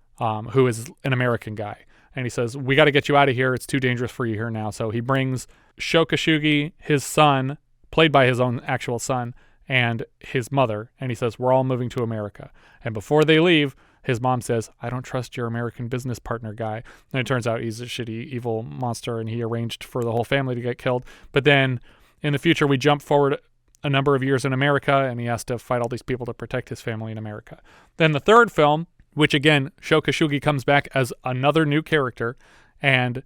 who is an American guy. And he says, we got to get you out of here. It's too dangerous for you here now. So he brings Sho Kosugi, his son, played by his own actual son, and his mother. And he says, we're all moving to America. And before they leave, his mom says, I don't trust your American business partner guy. And it turns out he's a shitty, evil monster, and he arranged for the whole family to get killed. But then in the future, we jump forward a number of years in America, and he has to fight all these people to protect his family in America. Then the third film, which again, Sho Kosugi comes back as another new character, and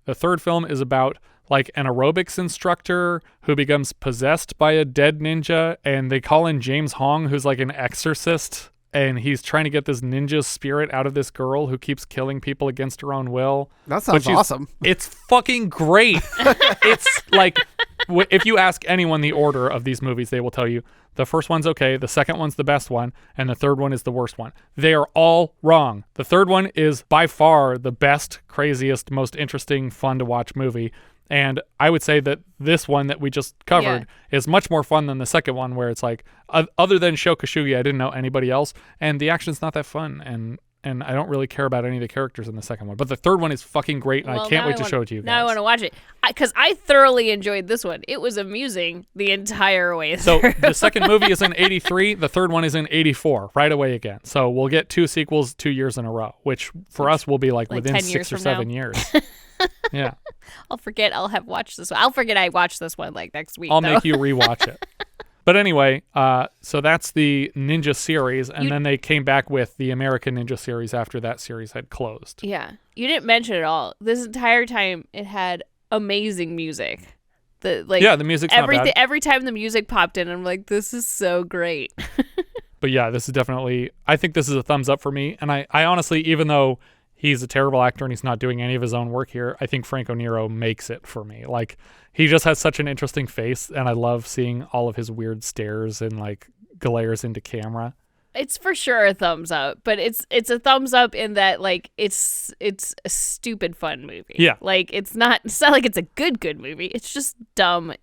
the third film is about like an aerobics instructor who becomes possessed by a dead ninja, and they call in James Hong, who's like an exorcist, and he's trying to get this ninja spirit out of this girl who keeps killing people against her own will. That sounds awesome. It's fucking great. It's like, if you ask anyone the order of these movies, they will tell you the first one's okay, the second one's the best one, and the third one is the worst one. They are all wrong. The third one is by far the best, craziest, most interesting, fun to watch movie. And I would say that this one that we just covered is much more fun than the second one, where it's like, other than Sho Kosugi, I didn't know anybody else, and the action's not that fun, and I don't really care about any of the characters in the second one. But the third one is fucking great, and I can't wait to show it to you guys. Now I want to watch it, because I thoroughly enjoyed this one. It was amusing the entire way through. So the second movie is in 83, the third one is in 84, right away again. So we'll get 2 sequels 2 years in a row, which for us will be like within 6 or 7 years. Yeah. I'll forget I'll have watched this one. I'll forget I watched this one like next week. I'll make you rewatch it. But anyway, so that's the Ninja series, and then they came back with the American Ninja series after that series had closed. Yeah. You didn't mention it all. This entire time it had amazing music. The music's not bad. Every time the music popped in, I'm like, this is so great. But yeah, this is definitely, I think this is a thumbs up for me. And I honestly, even though he's a terrible actor and he's not doing any of his own work here, I think Franco Nero makes it for me. Like, he just has such an interesting face, and I love seeing all of his weird stares and like glares into camera. It's for sure a thumbs up, but it's a thumbs up in that like it's a stupid fun movie. Yeah. Like it's not like it's a good movie. It's just dumb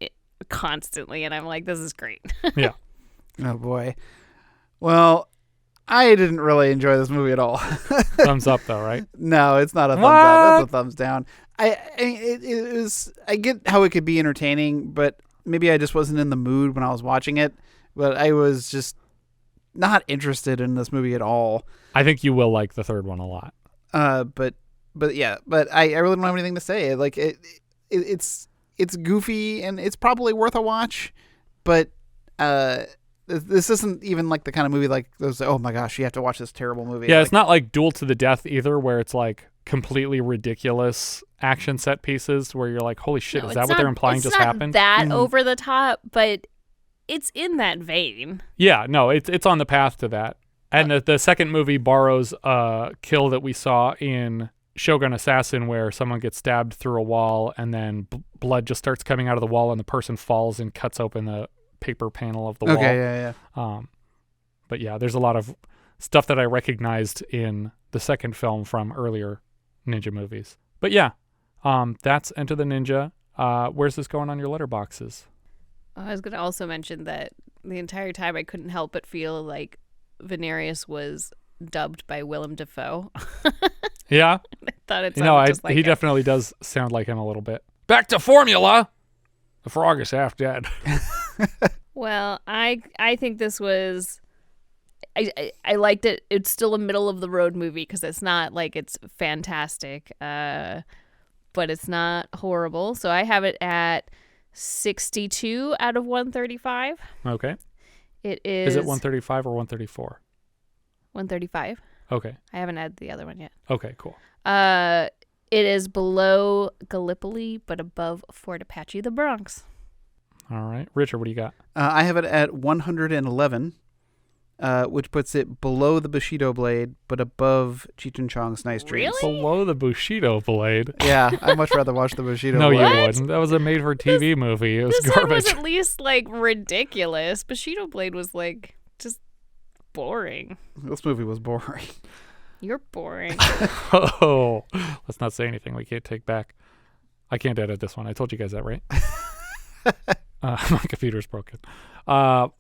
constantly, and I'm like, this is great. Yeah. Oh boy. Well, I didn't really enjoy this movie at all. Thumbs up though, right? No, it's not a thumbs up. It's a thumbs down. It was. I get how it could be entertaining, but maybe I just wasn't in the mood when I was watching it. But I was just not interested in this movie at all. I think you will like the third one a lot. But I really don't have anything to say. Like it's goofy and it's probably worth a watch, but this isn't even like the kind of movie like those. Oh my gosh, you have to watch this terrible movie. Yeah, it's not like Duel to the Death either, where it's like completely ridiculous action set pieces where you're like, holy shit, is that what they're implying just happened? It's not that over the top, but it's in that vein. Yeah, no, it's on the path to that. And the second movie borrows a kill that we saw in Shogun Assassin where someone gets stabbed through a wall and then blood just starts coming out of the wall and the person falls and cuts open the paper panel of the wall. Okay, yeah. But yeah, there's a lot of stuff that I recognized in the second film from earlier ninja movies. But yeah, that's Enter the Ninja. Where's this going on your letterboxes? I was going to also mention that the entire time I couldn't help but feel like Venarius was dubbed by Willem Dafoe. Yeah? I thought it sounded just like he him. definitely does sound like him a little bit. Back to formula! The frog is half dead. Well, I think this was... I liked it. It's still a middle of the road movie because it's not like it's fantastic, but it's not horrible. So I have it at 62 out of 135. Okay. It is... Is it 135 or 134? 135. Okay. I haven't had the other one yet. Okay, cool. It is below Gallipoli, but above Fort Apache, the Bronx. All right. Richard, what do you got? I have it at 111, which puts it below the Bushido blade, but above Cheech and Chong's Nice Dreams. Really? Below the Bushido blade? Yeah, I'd much rather watch the Bushido no, blade. No, you wouldn't. That was a made-for-TV movie. It was this garbage. One was at least, like, ridiculous. Bushido blade was, like, just boring. This movie was boring. You're boring. Oh, let's not say anything we can't take back. I can't edit this one. I told you guys that, right? My computer's broken.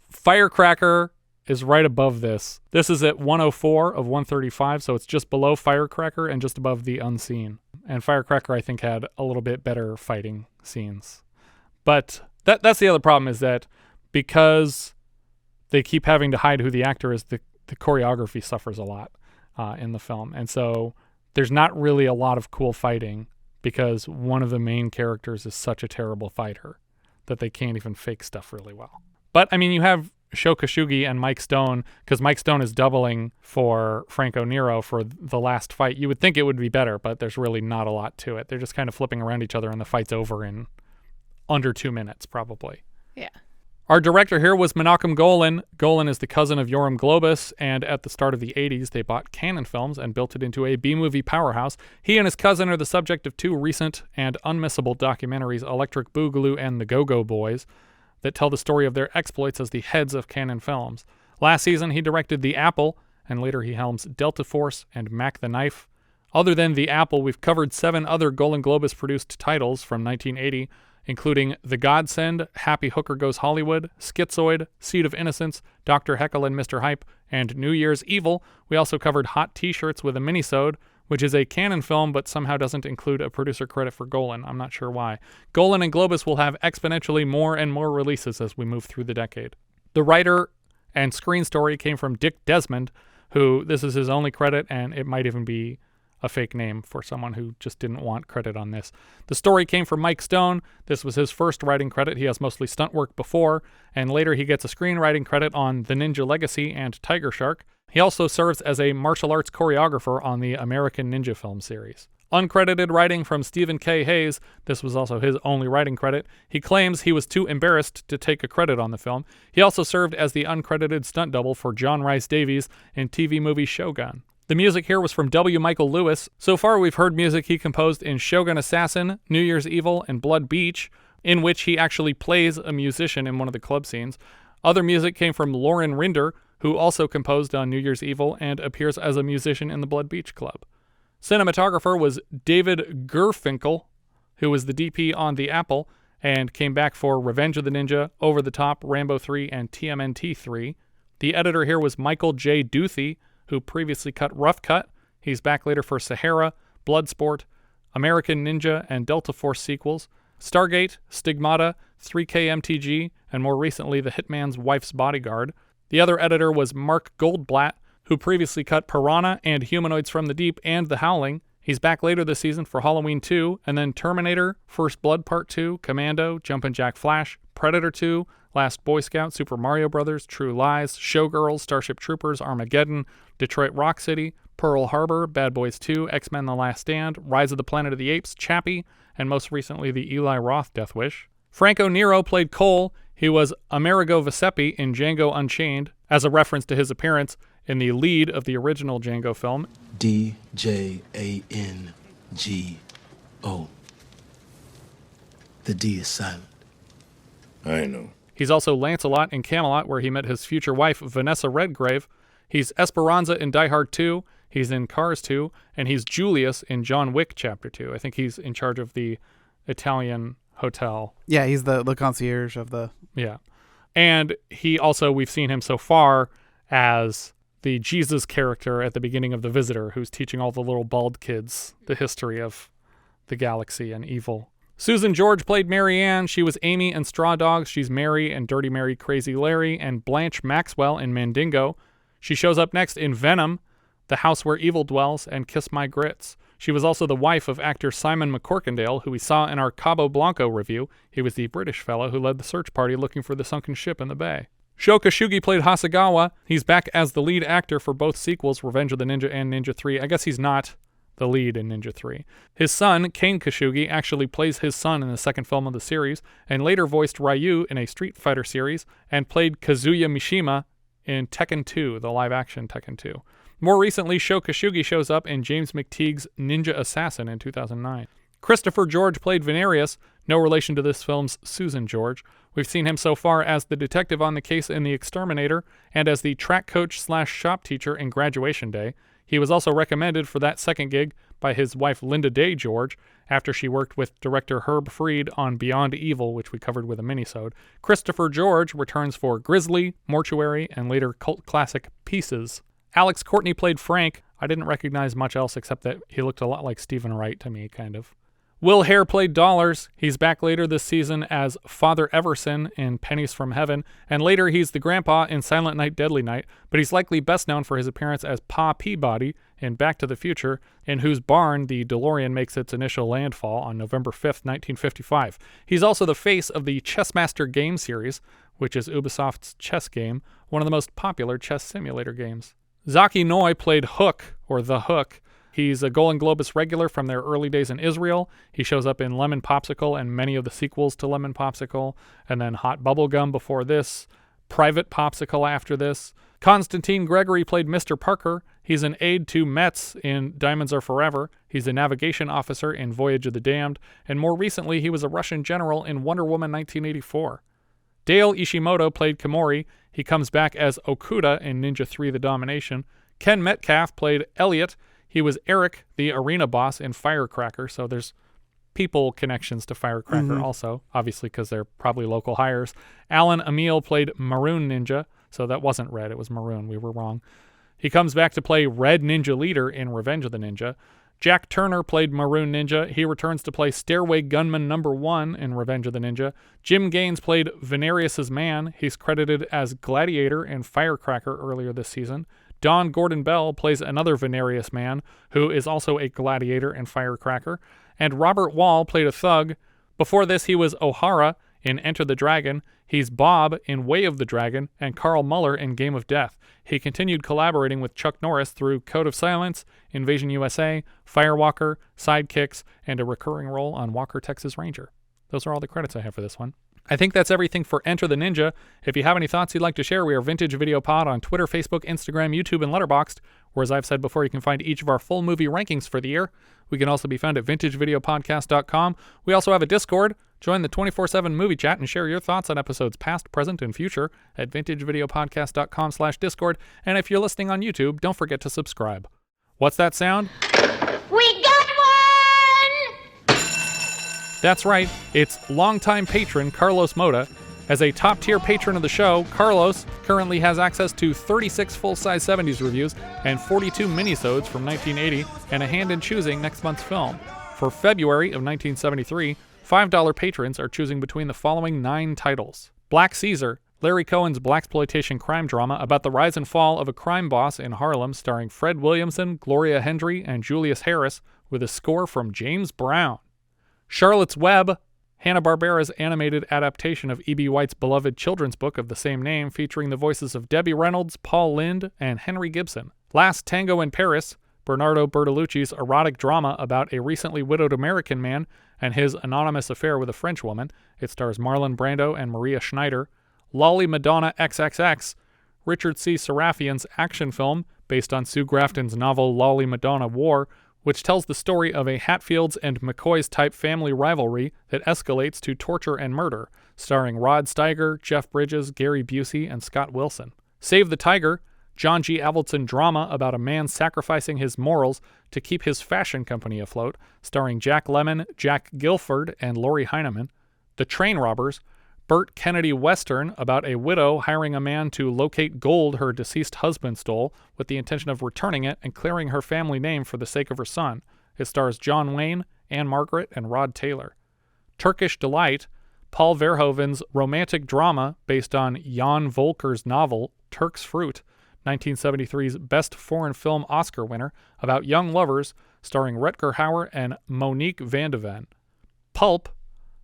Firecracker is right above this. This is at 104 of 135, so it's just below Firecracker and just above The Unseen. And Firecracker, I think, had a little bit better fighting scenes. But that's the other problem, is that because they keep having to hide who the actor is, the choreography suffers a lot in the film. And so there's not really a lot of cool fighting because one of the main characters is such a terrible fighter that they can't even fake stuff really well. But, I mean, you have Sho Kosugi and Mike Stone, because Mike Stone is doubling for Franco Nero for the last fight. You would think it would be better, but there's really not a lot to it. They're just kind of flipping around each other, and the fight's over in under 2 minutes, probably. Yeah. Our director here was Menahem Golan. Golan is the cousin of Yoram Globus, and at the start of the 80s, they bought Cannon Films and built it into a B-movie powerhouse. He and his cousin are the subject of two recent and unmissable documentaries, Electric Boogaloo and The Go-Go Boys, that tell the story of their exploits as the heads of Cannon Films. Last season, he directed The Apple, and later he helms Delta Force and Mac the Knife. Other than The Apple, we've covered 7 other Golan Globus-produced titles from 1980, including The Godsend, Happy Hooker Goes Hollywood, Schizoid, Seed of Innocence, Dr. Heckle and Mr. Hype, and New Year's Evil. We also covered Hot T-Shirts with a Minisode, which is a Cannon film but somehow doesn't include a producer credit for Golan. I'm not sure why. Golan and Globus will have exponentially more and more releases as we move through the decade. The writer and screen story came from Dick Desmond, who this is his only credit, and it might even be a fake name for someone who just didn't want credit on this. The story came from Mike Stone. This was his first writing credit. He has mostly stunt work before, and later he gets a screenwriting credit on The Ninja Legacy and Tiger Shark. He also serves as a martial arts choreographer on the American Ninja film series. Uncredited writing from Stephen K. Hayes. This was also his only writing credit. He claims he was too embarrassed to take a credit on the film. He also served as the uncredited stunt double for John Rhys Davies in TV movie Shogun. The music here was from W. Michael Lewis. So far, we've heard music he composed in Shogun Assassin, New Year's Evil, and Blood Beach, in which he actually plays a musician in one of the club scenes. Other music came from Lauren Rinder, who also composed on New Year's Evil and appears as a musician in the Blood Beach Club. Cinematographer was David Gerfinkel, who was the DP on The Apple, and came back for Revenge of the Ninja, Over the Top, Rambo 3, and TMNT 3. The editor here was Michael J. Duthie, who previously cut Rough Cut. He's back later for Sahara, Bloodsport, American Ninja, and Delta Force sequels, Stargate, Stigmata, 3K MTG, and more recently The Hitman's Wife's Bodyguard. The other editor was Mark Goldblatt, who previously cut Piranha and Humanoids from the Deep and The Howling. He's back later this season for Halloween 2, and then Terminator, First Blood Part 2, Commando, Jumpin' Jack Flash, Predator 2, Last Boy Scout, Super Mario Bros., True Lies, Showgirls, Starship Troopers, Armageddon, Detroit Rock City, Pearl Harbor, Bad Boys 2, X-Men The Last Stand, Rise of the Planet of the Apes, Chappie, and most recently the Eli Roth Death Wish. Franco Nero played Cole. He was Amerigo Vespucci in Django Unchained, as a reference to his appearance in the lead of the original Django film. DJAN G-O. The D is silent. I know. He's also Lancelot in Camelot, where he met his future wife, Vanessa Redgrave. He's Esperanza in Die Hard 2. He's in Cars 2. And he's Julius in John Wick Chapter 2. I think he's in charge of the Italian hotel. Yeah, he's the concierge of the... Yeah. And he also, we've seen him so far as the Jesus character at the beginning of The Visitor, who's teaching all the little bald kids the history of the galaxy and evil. Susan George played Mary Ann. She was Amy in Straw Dogs. She's Mary in Dirty Mary Crazy Larry, and Blanche Maxwell in Mandingo. She shows up next in Venom, The House Where Evil Dwells, and Kiss My Grits. She was also the wife of actor Simon McCorkindale, who we saw in our Cabo Blanco review. He was the British fellow who led the search party looking for the sunken ship in the bay. Sho Kosugi played Hasegawa. He's back as the lead actor for both sequels, Revenge of the Ninja and Ninja 3. I guess he's not the lead in Ninja 3. His son, Kane Kosugi, actually plays his son in the second film of the series, and later voiced Ryu in a Street Fighter series, and played Kazuya Mishima in Tekken 2, the live-action Tekken 2. More recently, Sho Kosugi shows up in James McTeague's Ninja Assassin in 2009. Christopher George played Venarius, no relation to this film's Susan George. We've seen him so far as the detective on the case in The Exterminator, and as the track coach / shop teacher in Graduation Day. He was also recommended for that second gig by his wife Linda Day George, after she worked with director Herb Fried on Beyond Evil, which we covered with a minisode. Christopher George returns for Grizzly, Mortuary, and later cult classic Pieces. Alex Courtney played Frank. I didn't recognize much else except that he looked a lot like Stephen Wright to me, kind of. Will Hare played Dollars. He's back later this season as Father Everson in Pennies from Heaven, and later he's the grandpa in Silent Night, Deadly Night, but he's likely best known for his appearance as Pa Peabody in Back to the Future, in whose barn the DeLorean makes its initial landfall on November 5th, 1955. He's also the face of the Chessmaster game series, which is Ubisoft's chess game, one of the most popular chess simulator games. Zachi Noy played Hook, or The Hook. He's a Golan Globus regular from their early days in Israel. He shows up in Lemon Popsicle and many of the sequels to Lemon Popsicle, and then Hot Bubblegum before this, Private Popsicle after this. Constantine Gregory played Mr. Parker. He's an aide to Metz in Diamonds Are Forever. He's a navigation officer in Voyage of the Damned, and more recently he was a Russian general in Wonder Woman 1984. Dale Ishimoto played Komori. He comes back as Okuda in Ninja 3 The Domination. Ken Metcalf played Elliot. He was Eric, the arena boss in Firecracker, so there's people connections to Firecracker also, obviously because they're probably local hires. Alan Emil played Maroon Ninja, so that wasn't Red, it was Maroon, we were wrong. He comes back to play Red Ninja Leader in Revenge of the Ninja. Jack Turner played Maroon Ninja. He returns to play Stairway Gunman No. 1 in Revenge of the Ninja. Jim Gaines played Venarius' man. He's credited as Gladiator in Firecracker earlier this season. Don Gordon Bell plays another Venarius man, who is also a gladiator in Firecracker. And Robert Wall played a thug. Before this, he was O'Hara in Enter the Dragon. He's Bob in Way of the Dragon, and Carl Muller in Game of Death. He continued collaborating with Chuck Norris through Code of Silence, Invasion USA, Firewalker, Sidekicks, and a recurring role on Walker, Texas Ranger. Those are all the credits I have for this one. I think that's everything for Enter the Ninja. If you have any thoughts you'd like to share, we are Vintage Video Pod on Twitter, Facebook, Instagram, YouTube, and Letterboxd, where, as I've said before, you can find each of our full movie rankings for the year. We can also be found at vintagevideopodcast.com. We also have a Discord. Join the 24/7 movie chat and share your thoughts on episodes past, present, and future at vintagevideopodcast.com/Discord. And if you're listening on YouTube, don't forget to subscribe. What's that sound? We got one! That's right, it's longtime patron Carlos Moda. As a top-tier patron of the show, Carlos currently has access to 36 full-size 70s reviews and 42 minisodes from 1980 and a hand in choosing next month's film. For February of 1973, $5 patrons are choosing between the following 9 titles. Black Caesar, Larry Cohen's blaxploitation crime drama about the rise and fall of a crime boss in Harlem, starring Fred Williamson, Gloria Hendry, and Julius Harris, with a score from James Brown. Charlotte's Web, Hanna-Barbera's animated adaptation of E.B. White's beloved children's book of the same name, featuring the voices of Debbie Reynolds, Paul Lynde, and Henry Gibson. Last Tango in Paris, Bernardo Bertolucci's erotic drama about a recently widowed American man and his anonymous affair with a French woman. It stars Marlon Brando and Maria Schneider. Lolly Madonna XXX, Richard C. Sarafian's action film based on Sue Grafton's novel Lolly Madonna War, which tells the story of a Hatfields and McCoys-type family rivalry that escalates to torture and murder, starring Rod Steiger, Jeff Bridges, Gary Busey, and Scott Wilson. Save the Tiger, John G. Avildsen drama about a man sacrificing his morals to keep his fashion company afloat, starring Jack Lemmon, Jack Gilford, and Laurie Heineman. The Train Robbers, Burt Kennedy Western about a widow hiring a man to locate gold her deceased husband stole with the intention of returning it and clearing her family name for the sake of her son. It stars John Wayne, Anne Margaret, and Rod Taylor. Turkish Delight, Paul Verhoeven's romantic drama based on Jan Volker's novel Turk's Fruit, 1973's Best Foreign Film Oscar winner, about young lovers, starring Rutger Hauer and Monique Van de Ven. Pulp,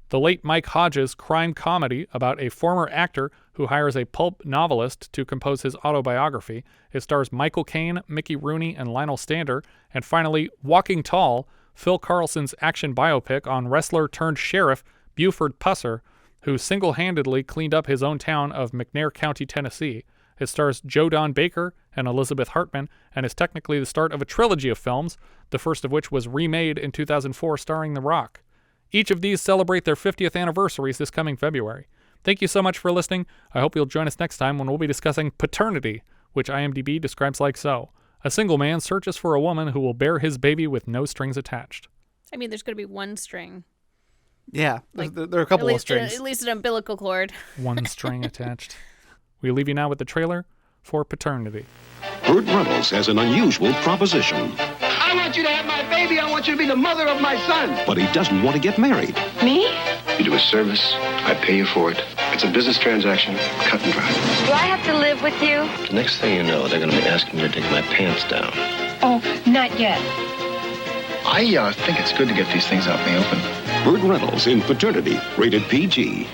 the late Mike Hodges crime comedy about a former actor who hires a pulp novelist to compose his autobiography. It stars Michael Caine, Mickey Rooney, and Lionel Stander. And finally, Walking Tall, Phil Carlson's action biopic on wrestler-turned-sheriff Buford Pusser, who single-handedly cleaned up his own town of McNair County, Tennessee. It stars Joe Don Baker and Elizabeth Hartman, and is technically the start of a trilogy of films, the first of which was remade in 2004 starring The Rock. Each of these celebrate their 50th anniversaries this coming February. Thank you so much for listening. I hope you'll join us next time when we'll be discussing Paternity, which IMDb describes like so. A single man searches for a woman who will bear his baby with no strings attached. I mean, there's going to be one string. Yeah, there are a couple of strings. At least an umbilical cord. One string attached. We leave you now with the trailer for Paternity. Burt Reynolds has an unusual proposition. I want you to have my baby. I want you to be the mother of my son. But he doesn't want to get married. Me? You do a service, I pay you for it. It's a business transaction, cut and dry. Do I have to live with you? The next thing you know, they're going to be asking me to take my pants down. Oh, not yet. I think it's good to get these things out in the open. Burt Reynolds in Paternity, rated PG.